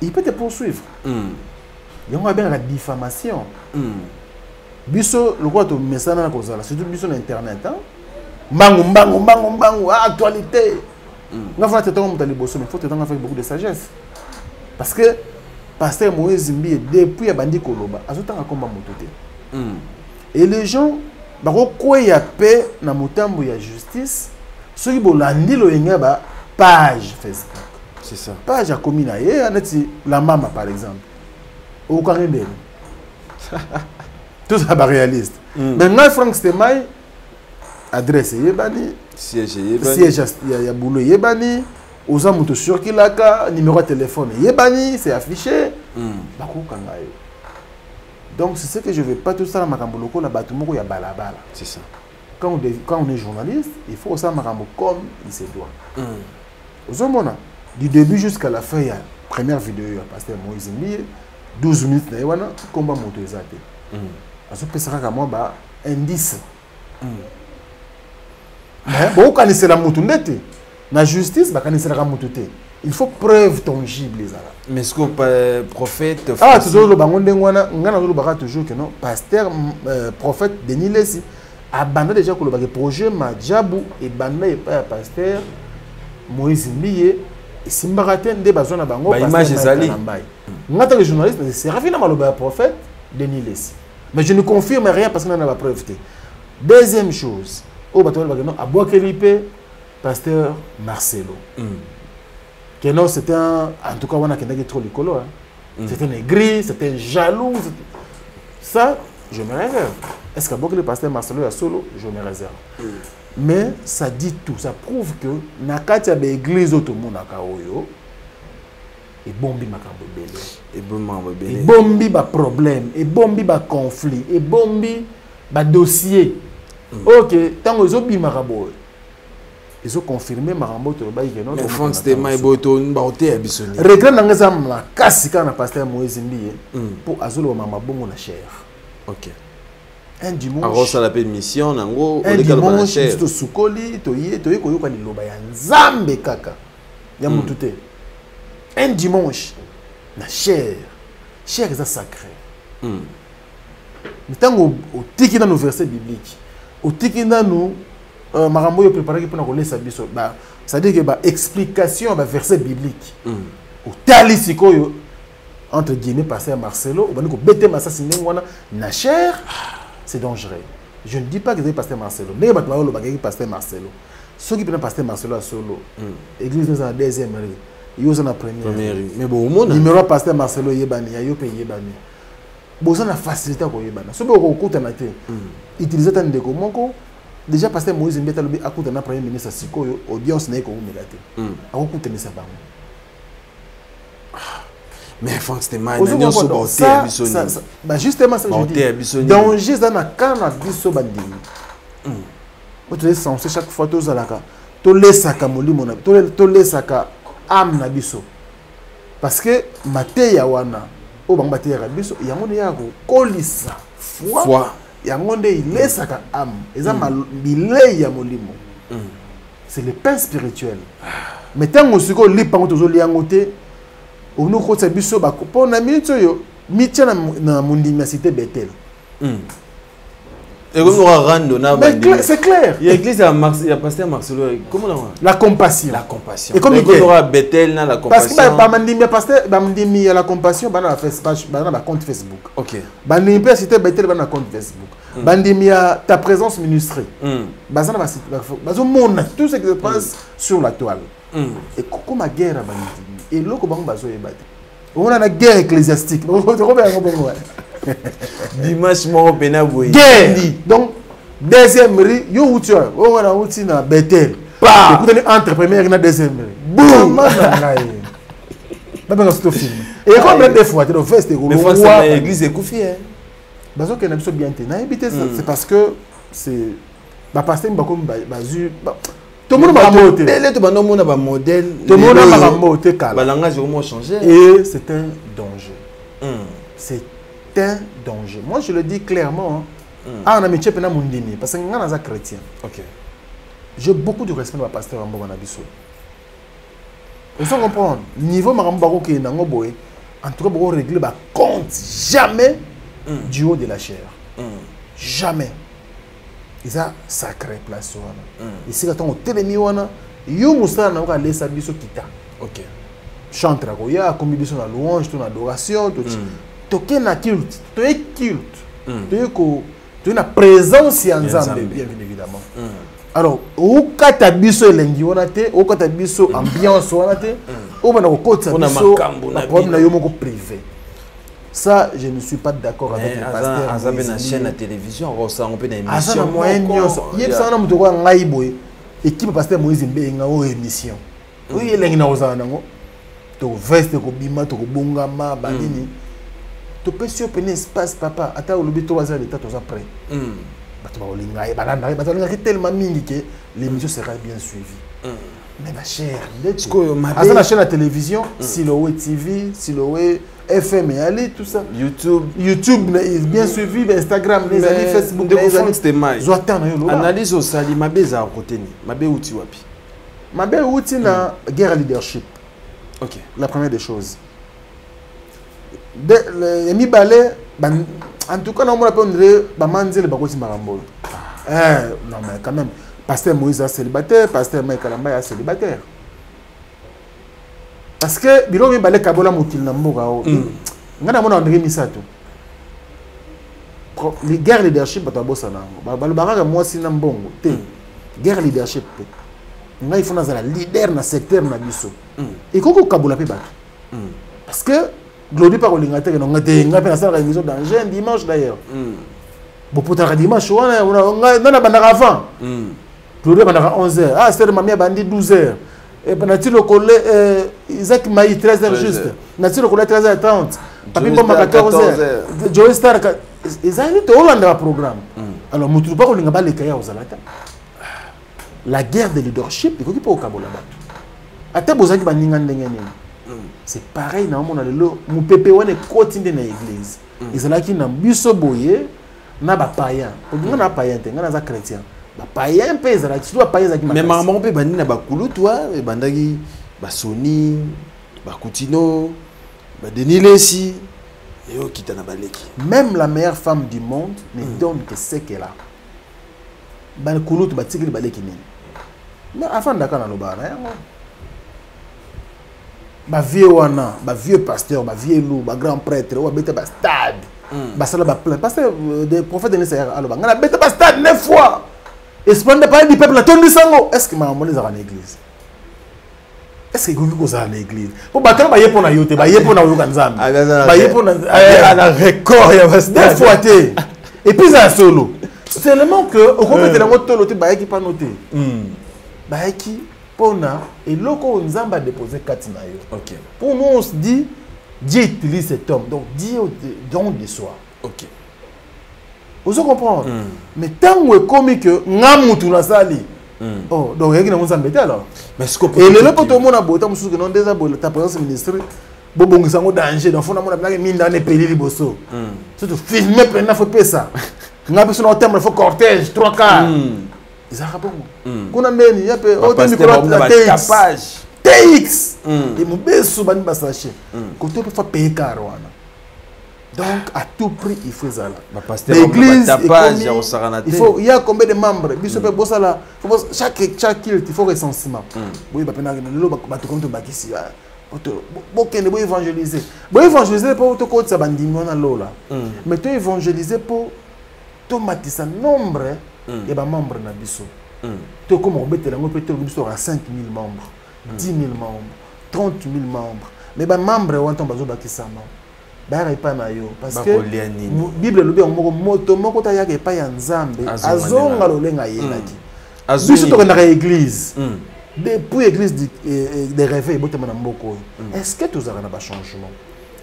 il peut te poursuivre yango abengaka diffamation biso lokwa to mesana na kozala surtout biso na internet mbangu actualité nga fa te tonga mutali boso mais faut te tonga avec beaucoup de sagesse parce que pasteur Moïse Mbi depuis abandi koloba azotanga komba mutu te et les gens bako koya pe na mutambo ya justice soki bolandi lo yenga ba page Facebook c'est ça page a commis na ye aneti la mama par exemple au carindel tout ça ba réaliste maintenant Frank Stemai adresse yebani siège ya boulot yebani oza moto sur kilaka numéro de téléphone yebani c'est affiché bako kanga yo donc c'est ce que je veux pas tout ça makambo loko la bato moko ya balabala c'est ça quand on est journaliste il faut ça makambo comme il se doit ozomona du début jusqu'à la fin ya première vidéo ya pasteur Moïse Mbi 12 minutes na wana komba moto ezate azo pesaka ka moi ba indice mais bon kanisela mutu ndete na justice ba kanisela ka mutu te il faut preuve tangible ezala mais ce que prophète toujours le bango ndengwana ngana zo baka toujours que non pasteur prophète Denis Lesi abanda déjà ko le baka projet majabu et banda et pas pasteur Moïse Mbi et simbakate nde bazona bango ba image ezali ngata les journalistes c'est rafina maloba prophète Denis Lesi mais je ne confirme rien parce que n'a pas preuve. Deuxième chose, au bateau à Bois-Kelipe, pasteur Marcelo. Que non, c'était en tout cas, on a trop l'écolo. C'était un aigri, c'était un jaloux. Ça, je me réserve. Est-ce qu'à Bois-Kelipe, pasteur Marcelo est solo? Je me réserve. Mais ça dit tout, ça prouve que Nakati a des églises au monde à Kaoyo. Et bombi makambo belé et bombi ba problème et bombi ba conflit et bombi ba dossier OK tant aux obi marabo ils ont confirmé makambo to ba yeno mais Frank Stemai boto mbaoté abisoni regret na ngeza ma kasi kana pasteur Moïse Mbi pour azolo mama bongo na cher OK un dimanche alors ça l'appelle mission nango un dimanche to sukoli to koyoka liloba ya nzambe kaka ya mutute un dimanche, la chair est sacrée. Tant au tiki dans nos versets bibliques, au tiki dans nous, marambo yo préparé pour nous laisser biso. C'est-à-dire que bah explication bah verset biblique. Au talisiko yo entre guillemets pasteur Marcelo, on va nous bêter m'assassiner wana na chair, c'est dangereux. Je ne dis pas que c'est pasteur Marcelo, mais bah le bagage pasteur Marcelo. Ceux qui prennent pasteur Marcelo à solo, église dans la deuxième rue. Yoza na première mais bon mona numéro pasteur Marcelo yebani ya yo pe yebani boza na facilité ko yebana so be ko kuta na te utiliser ta ndeko moko déjà pasteur Moïse Mbi talobi akuta na premier ministre sikoyo audience na ko umela te akuta ni sabango mais Frank Stemai na nyoso boté abisoni bah justement ça je dis danger za na kana biso bandimi tu es censé chaque fois to zalaka to lesaka molimo na to lesaka âme na biso parce que mateya wana o bang mateya biso yango ne ya ko kolisa foi yango nde ilesaka âme eza bilei ya molimo c'est le pain spirituel mais tango siko lipango tozo liango te onu ko tsa biso ba ko na minute yo mitia na mundimi cité Bethel Et comme on va rendre, c'est clair. Il y a l'église, il y a pasteur Marcelo. Comment on va? La compassion. La compassion. Et comme il y aura Bethel, la compassion. Parce que pasteur, il y a la compassion, il y a un compte Facebook. Ok. Il y a cité Bethel, il y a un compte Facebook. Il y a ta présence ministrée. Il y a tout ce qui se passe sur la toile. Et comme la guerre, et l'autre, on a la guerre ecclésiastique. Dimanche, mon pénaboué. Guerre. Donc, deuxième riz, yo où tu as, on a outil na Bethel. Pas. Écoutez, entre première et la deuxième riz. Boum. Et comme des fois, tu fais des mais fois, c'est l'église est confiée. Parce que nous sommes bien tenus. C'est parce que c'est. Bah, pasteur, bah, comme basu. Tout le monde a un modèle. Tout le monde a un modèle. Tout le monde a un modèle. Le langage a changé. Et c'est un danger. C'est un danger. Moi, je le dis clairement. Ah, on a mis Tchèpe na Mundimi. Parce que nous sommes chrétiens. Ok. J'ai beaucoup de respect pour le pasteur Ambo Manabiso. Vous comprenez? Niveau Marambaro qui est dans le boy, en tout cas, vous régler le compte jamais du haut de la chair. Jamais. Et ça, sacré place. Et si vous avez télémi, vous avez laissé Biso Kita. Ok. Chante la goya, comme Biso na louange, ton adoration, tu es na culte. Tu es culte. Tu es na présence en Zambé, bien évidemment. Alors, au katabiso elengi onate, au katabiso ambiance onate, au bana kokota biso, na problème na yo moko privé. Ça, je ne suis pas d'accord avec le pasteur. Azabé na chaîne à télévision, on peut na émission. Azana moyen nyonso. Yeb sana muto kwa ngai boy, équipe pasteur Moïse Mbenga o émission. Oui, elengi na ozana nango. To veste ko bima to ko bongama banini. To peut sur un espace papa, ata olobi 3 heures de temps toza prêt. Tellement mingi que l'émission sera bien suivie. Mais ma chère, à la chaîne de télévision, Siloé TV, Siloé FM et Ali, tout ça. YouTube est bien suivi, Instagram, les amis, Facebook, les amis. Analyse au sali, ma belle à côté, ma belle outil wapi. Ma belle outil na guerre leadership. Ok. La première des choses. Les mi balais. En tout cas, on a pas de bakoti marambo. Non mais quand même, pasteur Moïse est célibataire, pasteur Michael Lamba est célibataire. Parce que biro mi balé kabola mokil na mboka o. Ngana mona ndenge misato. Les guerres leadership bato bossa nango. Balobaka moi si na mbongo te. Guerre leadership. Ngai fona za leader na secteur na biso. Et koko kabola pe bato. Parce que Glody par l'inglaterre, on a des émissions d'engin dimanche d'ailleurs. Bon, pour ta dimanche, on a avant. Glody pendant 11h. Ah, c'est le mamie bandi 12h. Et pendant le collé, Isaac Maï 13h juste. Nature le collé 13h30. Papi Bomba 14h. Joey Star, ils ont été au Hollande programme. Alors, nous ne trouvons pas qu'on a les cahiers aux Alata. La guerre de leadership, il faut qu'il faut au Kabola. Ate bozaki baninga ndenge nini. C'est pareil na mona lelo mu pepe wane continue na église. Ezalaki na biso boye na ba païen. Olinga na païen te ngana za chrétien. Ba païen pe ezalaki soit païen zaki. Mais maman pe bani na ba kulu toi e bandaki ba Sony, ba Coutinho, ba Denis Lessi et o kita na baleki. Même la meilleure femme du monde ne donne que ce qu'elle a. Ba kulu to ba tikili baleki nini. Mais avant d'aka na lobana yango. Ba vieux wana, ba vieux pasteur, ba vieux loup, ba grand prêtre, ou bête ba stade. Ba sala ba plein parce que des prophètes de l'Israël alors ngana bête ba stade 9 fois. Et cependant parler du peuple tondi sango. Est-ce que ma maman les a en église? Est-ce que vous êtes en église? Pour battre ba yepo na yote, ba yepo na yoka nzambe. Ba yepo na la record ya ba stade 9 fois té. Et puis ça solo. Seulement que au compte de la moto loté ba yaki pas noté. Ba yaki et l'oko Nzamba a déposé 4 naïos. Ok. Pour nous, on se dit, Dieu utilise cet homme. Donc, Dieu don de soi. Ok. Vous comprenez? Mais tant que comme que Namutu na sali. Oh, donc il y a qui Nzamba alors. Mais ce qu'on peut. Et le lot tout le monde a beau temps que non déjà ta présence ministre. Bon sango danger donc faut na mona blague mine dans les pays liboso. Surtout filmer prendre faut payer ça. Nga besoin au terme il faut cortège 3 quarts. Kuna ndeni yape auto micro la TX et mon beso bani basache côté peut faire payer car wana Donc, à tout prix, il faut ça. L'église, il y a combien de membres? Chaque culte, il faut recensement. Oui, il faut évangéliser. Bon, évangéliser pour tout côté, ça va lola. Mais tu évangéliser pour tout matissa nombre et ba membres na biso. Tu comme on bête lango peut-être biso à 5 000 membres, 10 000 membres, 30 000 membres. Mais ba membres on tombe bazo bakisa ma. Ba pas na yo parce que Bible le bien moto moko ta yaka pa ya nzambe azonga lolenga yelaki. Biso to na église. Depuis l'église des réveils, est-ce que tu as un changement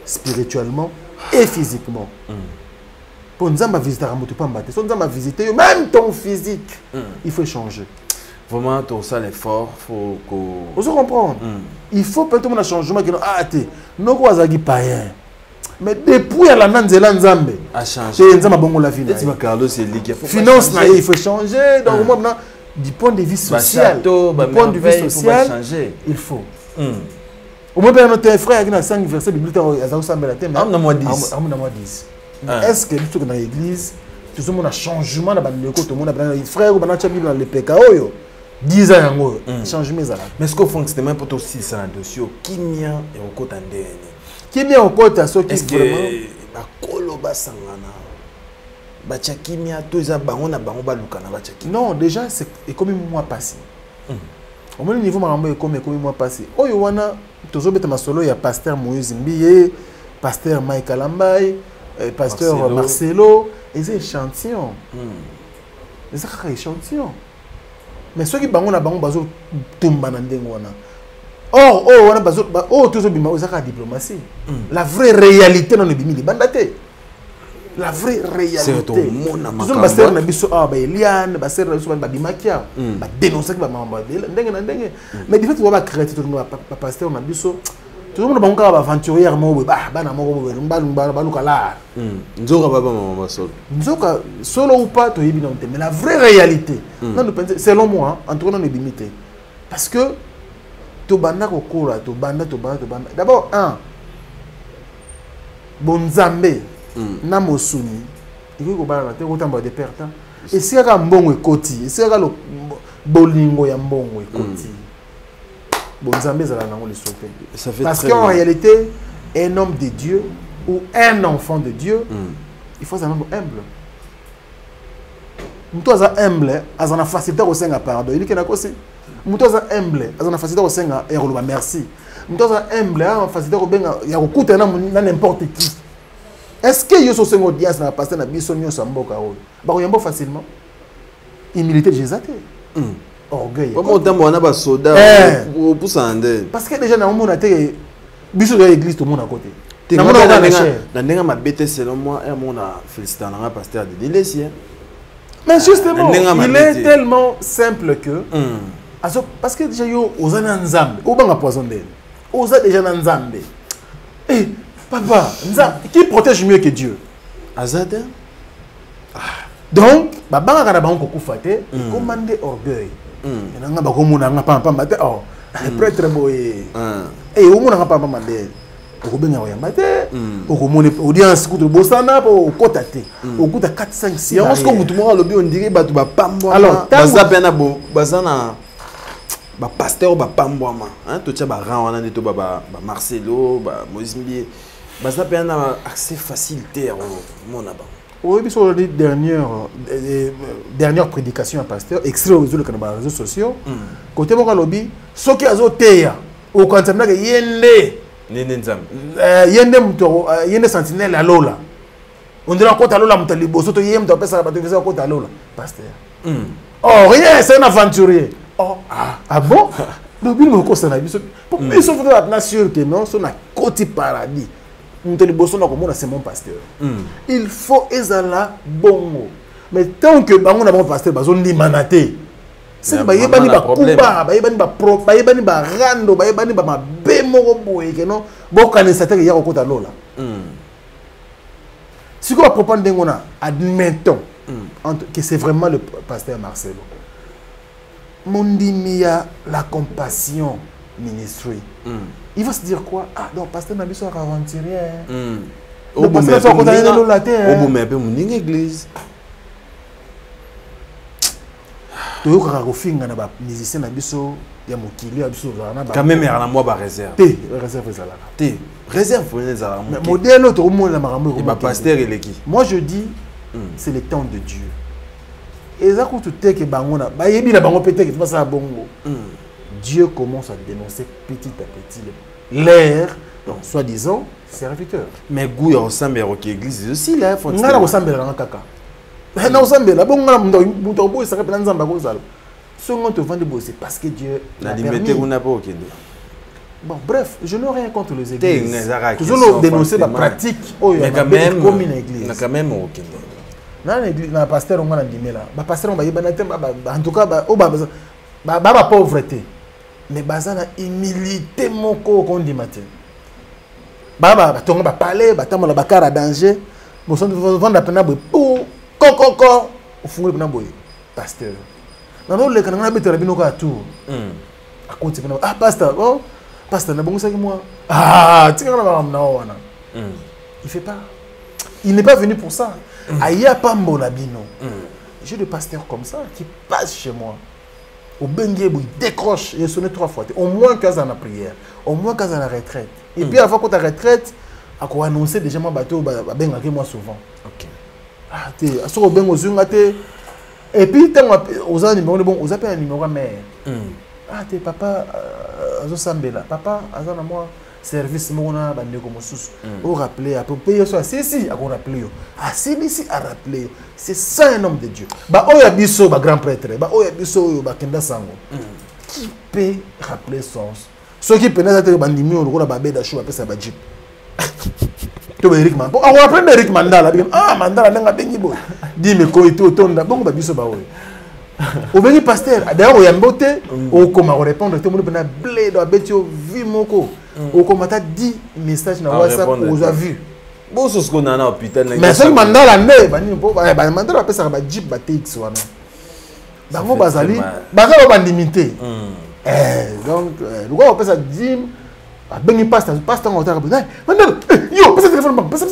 spirituellement et physiquement? Pour nous visiter, même ton physique, il faut changer. Vraiment, tout ça l'effort, faut que... Vous comprenez? Il faut peut-être un changement qui nous a païen. Mais depuis la Nanzela Nzambe, a changé. Finance, il faut changer. Donc, moi, du point de vue social, il faut. Au moins, notre frère qui a 5 versets bibliques, est-ce que dans l'église, tout le monde a changement dans le frère ou dans le péca 10 ans, changement. Mais est-ce qu'on fonctionne pour aussi ça dossier qui mien et au côté qui mien au côté à ceux qui vraiment non, déjà, c'est comme un mois passé. Au moins, le niveau est comme un mois passé. Oh, il y a un solo, il y a pasteur Moïse Mbiye, pasteur Mike Alambay, pasteur Marcelo. Et c'est échantillon. Et c'est un échantillon. Mais ceux qui ont un bazo tomba dans le or, tout ça, c'est la diplomatie. La vraie réalité dans le bimi, c'est la vraie réalité. C'est tout le monde. Nous sommes basés na biso Eliane, basés na biso Bimakia, ba dénoncer que ba mamba ndenge. Mais du fait on va créer tout le monde pasteur na biso. Tout le monde ba ngaka ba aventurier mo ba na moko ba lukala. Nzoka baba mamba solo. Nzoka solo ou pas to yebi na mais la vraie réalité. Non nous pensons selon moi en tout cas non est limité. Parce que to banda ko kola to banda. D'abord bonzambe na mosuni iko ko bana te ko tamba de perte et si aka mbongo ekoti et si aka lo bolingo ya mbongo ekoti bonzambe zala nango le sauter parce qu'en réalité un homme de Dieu ou un enfant de Dieu il faut un homme humble muto aza humble azana facilité ko senga pardon il kena kosi muto aza humble azana facilité ko senga et ko merci muto aza humble a facilité ko benga ya ko kuta na n'importe qui. Est-ce que Yoso Sengo Diaz n'a pas passé na bisonio samboka o? Ba ko yambo facilement. Humilité de Jésus. Orgueil. Comment on a ba soda ou poussande? Parce que déjà na monde a té biso de l'église tout le monde à côté. Na ndenga ma bête selon moi et mon a félicité na pasteur de Délécie. Mais justement, il est tellement simple que parce que déjà yo ozana nzambe, o banga poisonner. Oza déjà na nzambe. Eh papa, qui protège mieux que Dieu? Azad. Donc, baba kana ba ko kufate, commander orgueil. Nanga ba ko muna nga pampa mate oh. Prêtre boye. Eh o muna nga pampa mate. Ko benga wa mate. Ko mone audience ku to bosana po kota te. O kuta 4 5 6. On se ko mutu mo lobi on dirait ba tu ba pambo. Alors, baza pena bo bazana ba pasteur ba pambo ma. Hein to tia ba ran wana to ba Marcelo, ba Moïse Mbiye. Baza pena accès facilité mon aba. Oui, sur les dernières prédications à pasteur, extrait aux réseaux sociaux, côté mon lobby, ce qui a zoté, au concept que yende sentinelle à Lola. On dirait encore à Lola, Moutali Bosso, tu yem, tu ça, tu fais encore à Lola, pasteur. Oh, rien, c'est un aventurier. Oh, ah bon? Donc, il me conseille la vie. Pour que ce soit la sûr que non, c'est un côté paradis. C'est mon pasteur. Il faut ezala bongo. Mais tant que bango na bon pasteur bazon ni manaté. C'est ba yebani ba kuba, ba yebani ba pro, ba yebani ba rando, ba yebani ba mabe moko boye que non. Bo kanisa te ya ko ta lola. Si ko propose ndengona, admettons que c'est vraiment le pasteur Marcelo. Mondimia la compassion ministry. Il va se dire quoi? Ah, donc pasteur Nabiso aventurier. au bon mais peu mon église. Tu as refinga na ba musicien na biso ya mokili ya biso na ba. Quand même il y a moi ba réserve. Té réserve ça là. Té réserve pour les arabes. Modèle to mo na marambo. Et ba pasteur il est qui? Moi je dis c'est le temps de Dieu. Et ça quand tu te que bango na ba yebi na bango peut-être que pas ça bongo. Dieu commence à dénoncer petit à petit l'air, donc soi-disant serviteur. Mais goût ensemble et église aussi là faut. Ngala ensemble là kaka. Na ensemble là bon ngala muto boy ça repela nzamba ko zalo. Second te vendre bosser parce que Dieu la liberté on n'a pas aucun. Bon bref, je n'ai rien contre les églises. Toujours dénoncer la pratique. Mais quand même comme une église. Quand même aucun. Na l'église na pasteur on va ndimé là. Ba pasteur on va yeba na temba en tout cas ba pauvreté. Mais bazana humilité moko kondi matin. Baba batonga ba parler, batama la bakara danger. Bon son vendre pena boy pour kokoko au fond pena boy pasteur. Na no le kana na betera bino ka tout. A konti pena ah pasteur, oh pasteur na bongo ça que moi. Ah, tu kana ba na wana. Il fait pas. Il n'est pas venu pour ça. Aya pambo na bino. J'ai des pasteurs comme ça qui passent chez moi. Au bengue, il décroche, il sonne 3 fois. Au moins 15 ans la prière, au moins 15 ans la retraite. Et puis, avant que ta retraite, à quoi annoncer déjà mon bateau, moi souvent. Ok. Ah, tu es, à ce moment où et puis, tu aux numéros, bon, vous appelez un numéro mère. Ah, tu es papa, papa, à moi, service, mon bande comme sous. Au rappeler, à peu près, si, à rappeler. Ah, si, à rappeler. C'est ça un homme de Dieu. Bah, oh, yabiso, bah, grand prêtre. Bah, oh, yabiso, bah, kenda sango. Qui peut rappeler son. Ceux qui peuvent être bandimi, on roule babé d'achou, après ça va jeep. Tu veux Eric Mandala. On va prendre Eric Mandala. Ah, Mandala, n'a pas béni boy. Dis-moi, quoi, tu tournes. Bon, bah, biso, bah, oui. Au venu pasteur, d'ailleurs, au yambote, au comment répondre, tout le monde a blé, dans la bête, vu mon co. Au comment t'as 10 messages dans WhatsApp, aux a vu. Bon, c'est ce qu'on a à l'hôpital. Mais c'est Mandala, Mandala appelle ça un jeep TX. Bango Bazali, Bazali va limiter. Donc, le gars appelle ça Jim, ben il passe en retard. Mandala, yo, passe le téléphone, passe.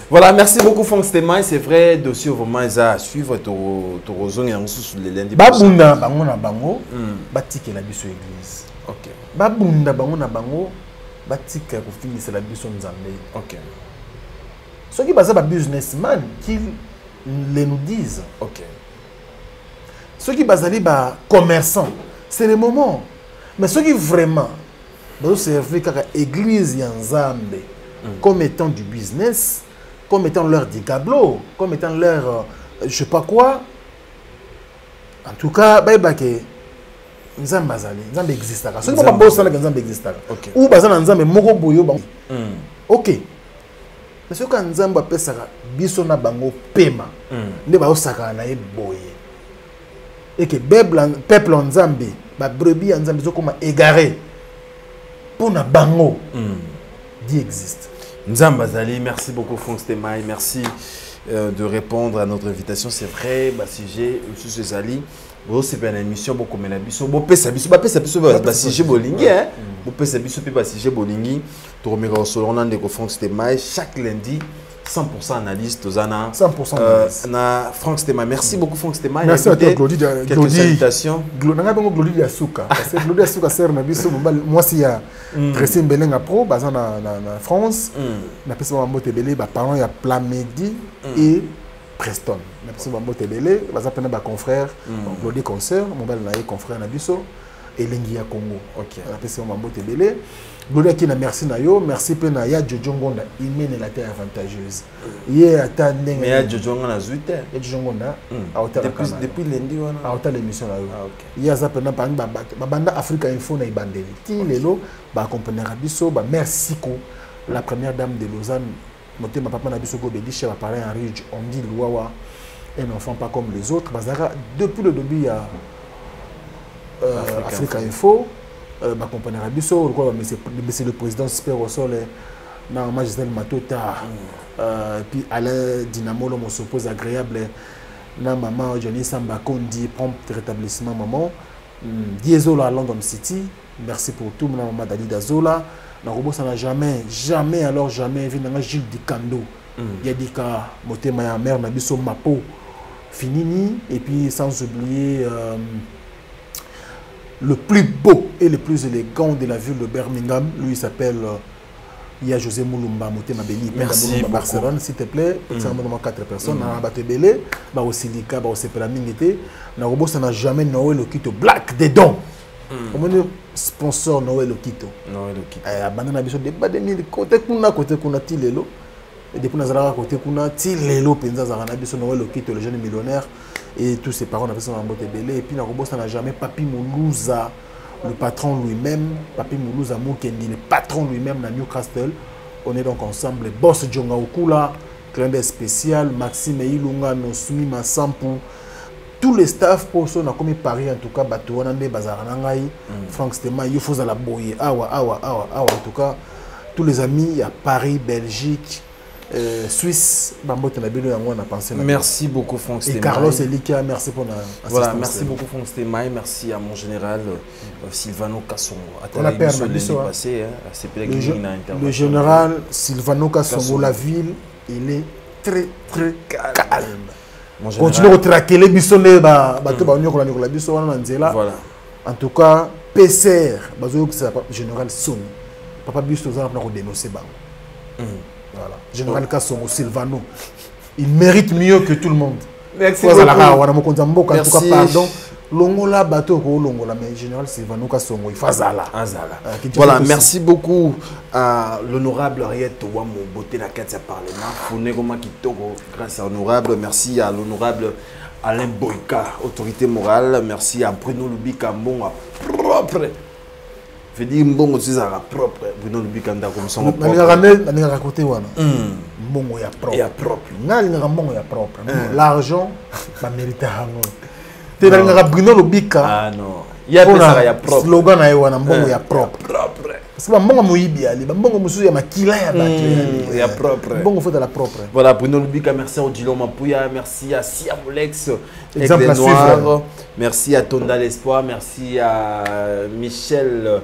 Voilà, merci beaucoup Franck Stémaï. C'est vrai, dossier vraiment à suivre ton zone et en sous les lundis. Babunda, bango na bango, batike la biso église. Ok. Babunda, bango na bango. Batika ko finir la biso nzambe. OK. Ceux qui basent ba businessman qui les nous disent. OK. Ceux qui basent ba commerçants, c'est le moment. Mais ceux qui vraiment doivent servir comme église nzambe comme étant du business, comme étant leur digablo, comme étant leur je sais pas quoi. En tout cas, que Nzambe bazali, Nzambe existe. Ce n'est pas boss que Nzambe existe. Ou bazali Nzambe moko boyo ba. OK. Mais ce que Nzambe appelle ça biso na bango pema. Ne ba osaka na e boye. Et que peuple Nzambe, ba brebis Nzambe zo comme égaré. Pour na bango. Dieu existe. Nzambe bazali, merci beaucoup Franck Stémaï, merci de répondre à notre invitation. C'est vrai, bah sujet monsieur Zali. Bon, c'est une émission beaucoup mais la biso bon pesa biso ba pesa biso ba sujet bolingi hein bon pesa biso pe ba sujet bolingi to remeka au salon de Franck Stémaï chaque lundi 100% analyse tozana 100% na Franck Stémaï. Merci beaucoup Franck Stémaï. Merci à toi Glody. Quelques salutations. Nanga bongo Glody ya suka parce que Glody ya suka sert na biso moi si ya Tracy Mbelenga pro bazana na France na pesa ba mbote belé ba parents ya Plamedi et Preston. Na pesa ba mbote belé baza pena ba confrère Glody concert mobile na confrère na biso elengi ya Congo. OK. Na pesa ba mbote belé Glody qui na merci na yo, merci pe na ya Jojo Ngonda, il mène la terre avantageuse. Hier ata ndenge. Mais ya Jojo Ngonda zuite. Ya Jojo Ngonda depuis lundi wana. A hôtel l'émission na yo. Ah OK. Hier za pena pa banda Africa Info na ibandeli. Ti lelo ba accompagner biso ba merci ko la première dame de Lausanne, motema papa na biso ko bedi chez ba parent Henri on dit Louawa un enfant pas comme les autres. Bazara depuis le début ya Africa Info ma compagnie Rabiso, c'est le président Super au sol, na magistrat Matota, puis Alain Dynamo, on s'oppose agréable, na maman Johnny Samba Kondi, prompt rétablissement maman, Diesola à London City, merci pour tout, maman Dalida Zola, ça n'a jamais alors jamais vu Gilles Dikando. Il y a dit que motema ya mère na biso mapo finini et puis sans oublier le plus beau et le plus élégant de la ville de Birmingham, lui il s'appelle il y a José Moulumba motema Beni. Merci beaucoup. Barcelone s'il te plaît. C'est 4 personnes na batebele ba osilika ba osepela mingete na robo ça n'a jamais Noël Okito Black dedans. Comment dire sponsor Noël Okito. Noël Okito. Banana biso débat de mille côté kuna tilelo. Et depuis Nazara côté kuna tilelo penza zarana biso Noël Okito le jeune millionnaire et tous ses parents avaient ça en Botebele et puis na robo ça n'a jamais Papi Moulouza le patron lui-même Papi Moulouza Mukendi le patron lui-même na Newcastle. On est donc ensemble boss Djonga Okula clin d'œil spécial Maxime Ilunga Nosumi Masampu. Tous les staffs pour ça, on a commis Paris en tout cas, Batou, Nande, Bazaranangaï, Franck Stema, Yofoza la Boye, Awa, en tout cas, tous les amis, il y a Paris, Belgique, Suisse, Bambote Nabilo, on a pensé. Merci beaucoup, Franck Stema. Et Carlos Elika, merci pour la voilà, merci beaucoup, Franck Stema, merci à mon général Silvano Kassongo. On a perdu le général Silvano Kassongo, la ville, il est très, très calme. Continue à traquer les bissonnés, en tout cas, PCR, général Sony, papa Busto a dénoncé. Voilà, général Kassongo Silvano, il mérite mieux que tout le monde. Merci beaucoup. En tout cas, pardon. Longola bateau Longola mais général Silvano Kassongo il fazala. Voilà, merci beaucoup à l'honorable Ariette Wamo Boté na Katia Parlement. Fonegoma Kitoko grâce à l'honorable, merci à l'honorable Alain Boyka, autorité morale, merci à Bruno Lubika Mbonga propre. Je veux dire Mbongo c'est ça propre. Bruno Lubika nda comme son propre. Na raconter wana. Mbongo ya propre. Ya propre. Nali na mbongo ya propre. L'argent pas mérite hango. Bruno Lubika. Ah non. Il y a ça propre. Slogan na wana mbongo ya propre. Propre. Parce que mbongo moyibi ali, mbongo mususu ya makila ya bato ya propre. Mbongo faut de la propre. Voilà, Bruno Lubika, merci à Odilo Mapouya, merci à Siamolex, exemple à suivre. Merci à Tonda l'Espoir, merci à Michel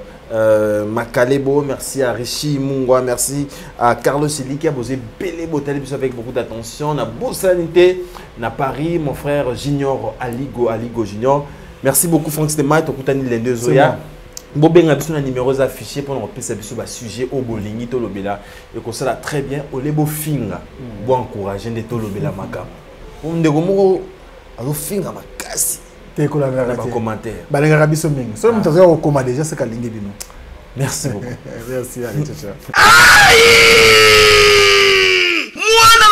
Makalebo, merci à Rishi Mungwa, merci à Carlos Eli qui a posé Bélé Botalé avec beaucoup d'attention. On a beau sanité, on a Paris, mon frère Junior Aligo Junior. Merci beaucoup Franck Stema, tu as les deux Zoya. Bobé a besoin de numéros affichés pour nous repérer sur le sujet au bolingi tolobela et qu'on ça très bien au lebo finga pour encourager de tolobela makam. On ne gomo alo finga makasi. T'es collaboré dans les commentaires. Balenga rabiso mingi. So mutazo au coma déjà c'est kalingi bino. Merci beaucoup. Merci allez ciao ciao. Aïe! Mwana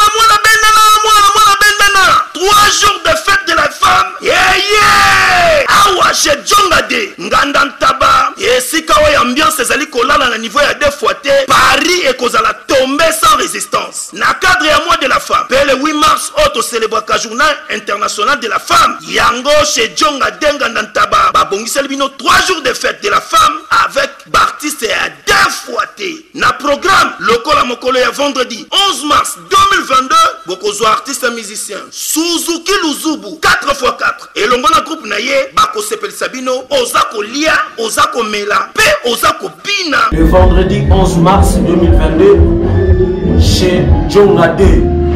bendana. 3 jours de fête de la femme. Yeah! Awa chez Djongade, Ngandantaba, et si kawa ambiance ezali kolala na niveau ya 2 fois te, Paris et kozala tomber sans résistance. Na cadre ya mois de la femme, le 8 mars, auto célébraka journal international de la femme. Yango chez Djongade Ngandantaba, babongisa libino 3 jours de fête de la femme avec Bartiste à 2 fois te. Na programme, lokola mokolo ya vendredi 11 mars 2022, bokozo artiste musicien Suzuki Luzubu 4x4 et longona groupe naye bako sepel Sabino Ozako Lia Ozako Mela pe Ozako Pina. Le vendredi 11 mars 2022 chez Djongade,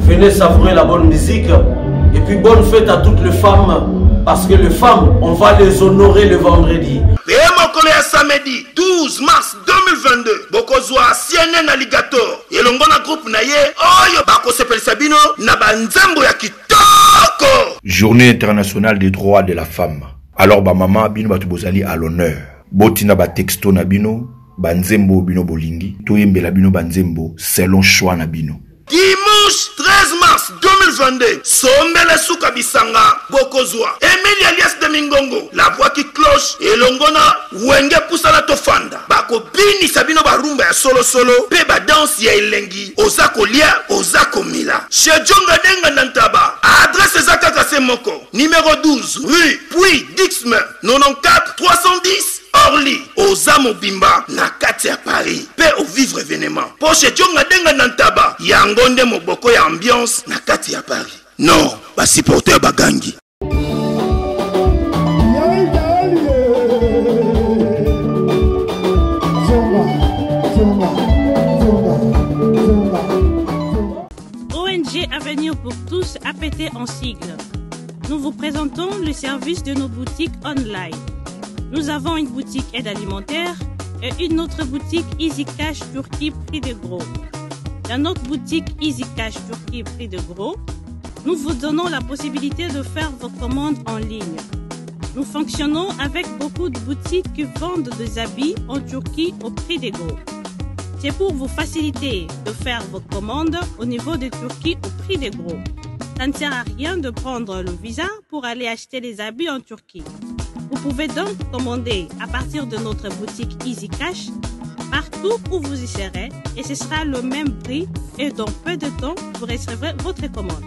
venez savourer la bonne musique et puis bonne fête à toutes les femmes parce que les femmes on va les honorer le vendredi. Et mokolo ya samedi 12 mars 2022 bokozwa CNN Alligator et longona groupe naye oyo bako sepel Sabino na banzambo ya kitoko. Journée internationale des droits de la femme. Alors ba maman bino batu bozali à l'honneur. Botina ba texto na bino, banzembo bino bolingi, toyembela bino banzembo selon choix na bino. Dimanche 13 mars 2022, Sombele Souka Bisanga, Bokozwa, Emilie alias de Mingongo, la voix qui cloche, et Longona, Wenge Poussala Tofanda, Bako Bini Sabino Barumba ya solo, Peba danse ya Elengi, Ozako Lia, Ozako Mila. Chez Djonga Denga Nantaba, adresse Zaka Kasemoko, numéro 12, rue Puy Dixmer, 94 310. Orly, Ozamo Bimba, na kati ya Paris, pe au vivre événement. Poche Djonga Denga Nantaba, Yangonde Moboko ya ambiance, na kati ya Paris. Non, ba supporter bagangi. Djonga. APT en sigle. Nous vous présentons le service de nos boutiques online. Nous avons une boutique aide alimentaire et une autre boutique Easy Cash Turquie prix de gros. Dans notre boutique Easy Cash Turquie prix de gros, nous vous donnons la possibilité de faire vos commandes en ligne. Nous fonctionnons avec beaucoup de boutiques qui vendent des habits en Turquie au prix de gros. C'est pour vous faciliter de faire vos commandes au niveau de Turquie au prix de gros. Ça ne sert à rien de prendre le visa pour aller acheter les habits en Turquie. Vous pouvez donc commander à partir de notre boutique Easy Cash partout où vous y serez et ce sera le même prix et dans peu de temps, vous recevrez votre commande.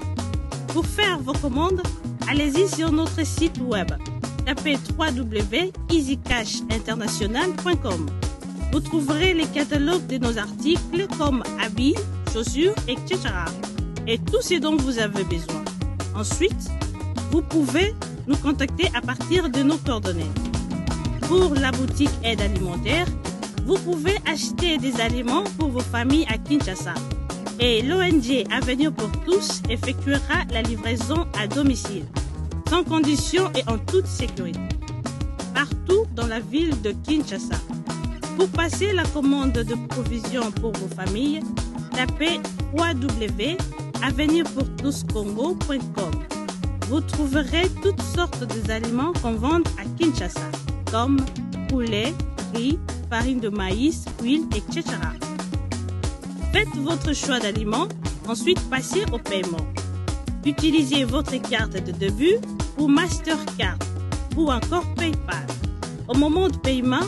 Pour faire vos commandes, allez-y sur notre site web. Tapez www.easycashinternational.com. Vous trouverez les catalogues de nos articles comme habits, chaussures, etc. et tout ce dont vous avez besoin. Ensuite, vous pouvez nous contacter à partir de nos coordonnées. Pour la boutique aide alimentaire, vous pouvez acheter des aliments pour vos familles à Kinshasa. Et l'ONG Avenir pour tous effectuera la livraison à domicile, sans condition et en toute sécurité, partout dans la ville de Kinshasa. Pour passer la commande de provisions pour vos familles, tapez www.avenirpourtouscongo.com. Vous trouverez toutes sortes d'aliments qu'on vend à Kinshasa, comme poulet, riz, farine de maïs, huile, etc. Faites votre choix d'aliments, ensuite passez au paiement. Utilisez votre carte de début ou Mastercard ou encore PayPal. Au moment de paiement,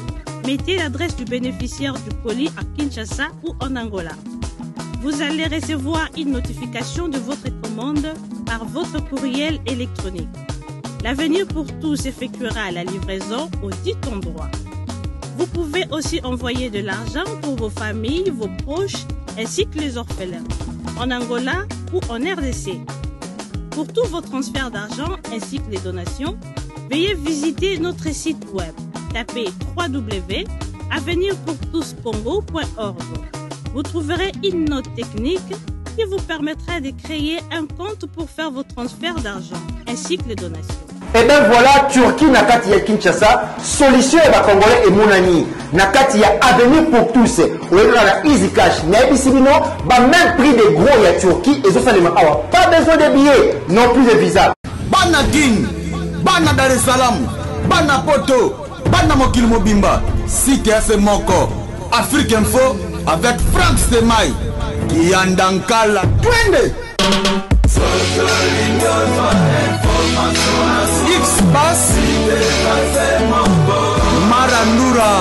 mettez l'adresse du bénéficiaire du colis à Kinshasa ou en Angola. Vous allez recevoir une notification de votre commande par votre courriel électronique. L'Avenir pour tous effectuera la livraison au dit endroit. Vous pouvez aussi envoyer de l'argent pour vos familles, vos proches, ainsi que les orphelins, en Angola ou en RDC. Pour tous vos transferts d'argent ainsi que les donations, veuillez visiter notre site web. Tapez www.avenirpourtouscongo.org. Vous trouverez une note technique qui vous permettra de créer un compte pour faire vos transferts d'argent ainsi que les donations. Et bien voilà, Turquie nakati ya Kinshasa, solution ya Congolais et Mounani. Nakati ya Avenir pour tous. Ou la Easy Cash. N'ayebisi bino, ba même prix de gros ya Turquie et Zosalema Awa. Pas besoin de billets, non plus de visa. Bana Guine, Bana Dar es Salaam, Bana Poto, Bana Mokil Mobimba, CTF Moko, Afrique Info avec Franck Stemai, Kiandankala, Twende. X-Bass Marandura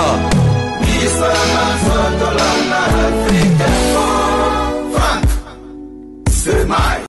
Franck Stemai.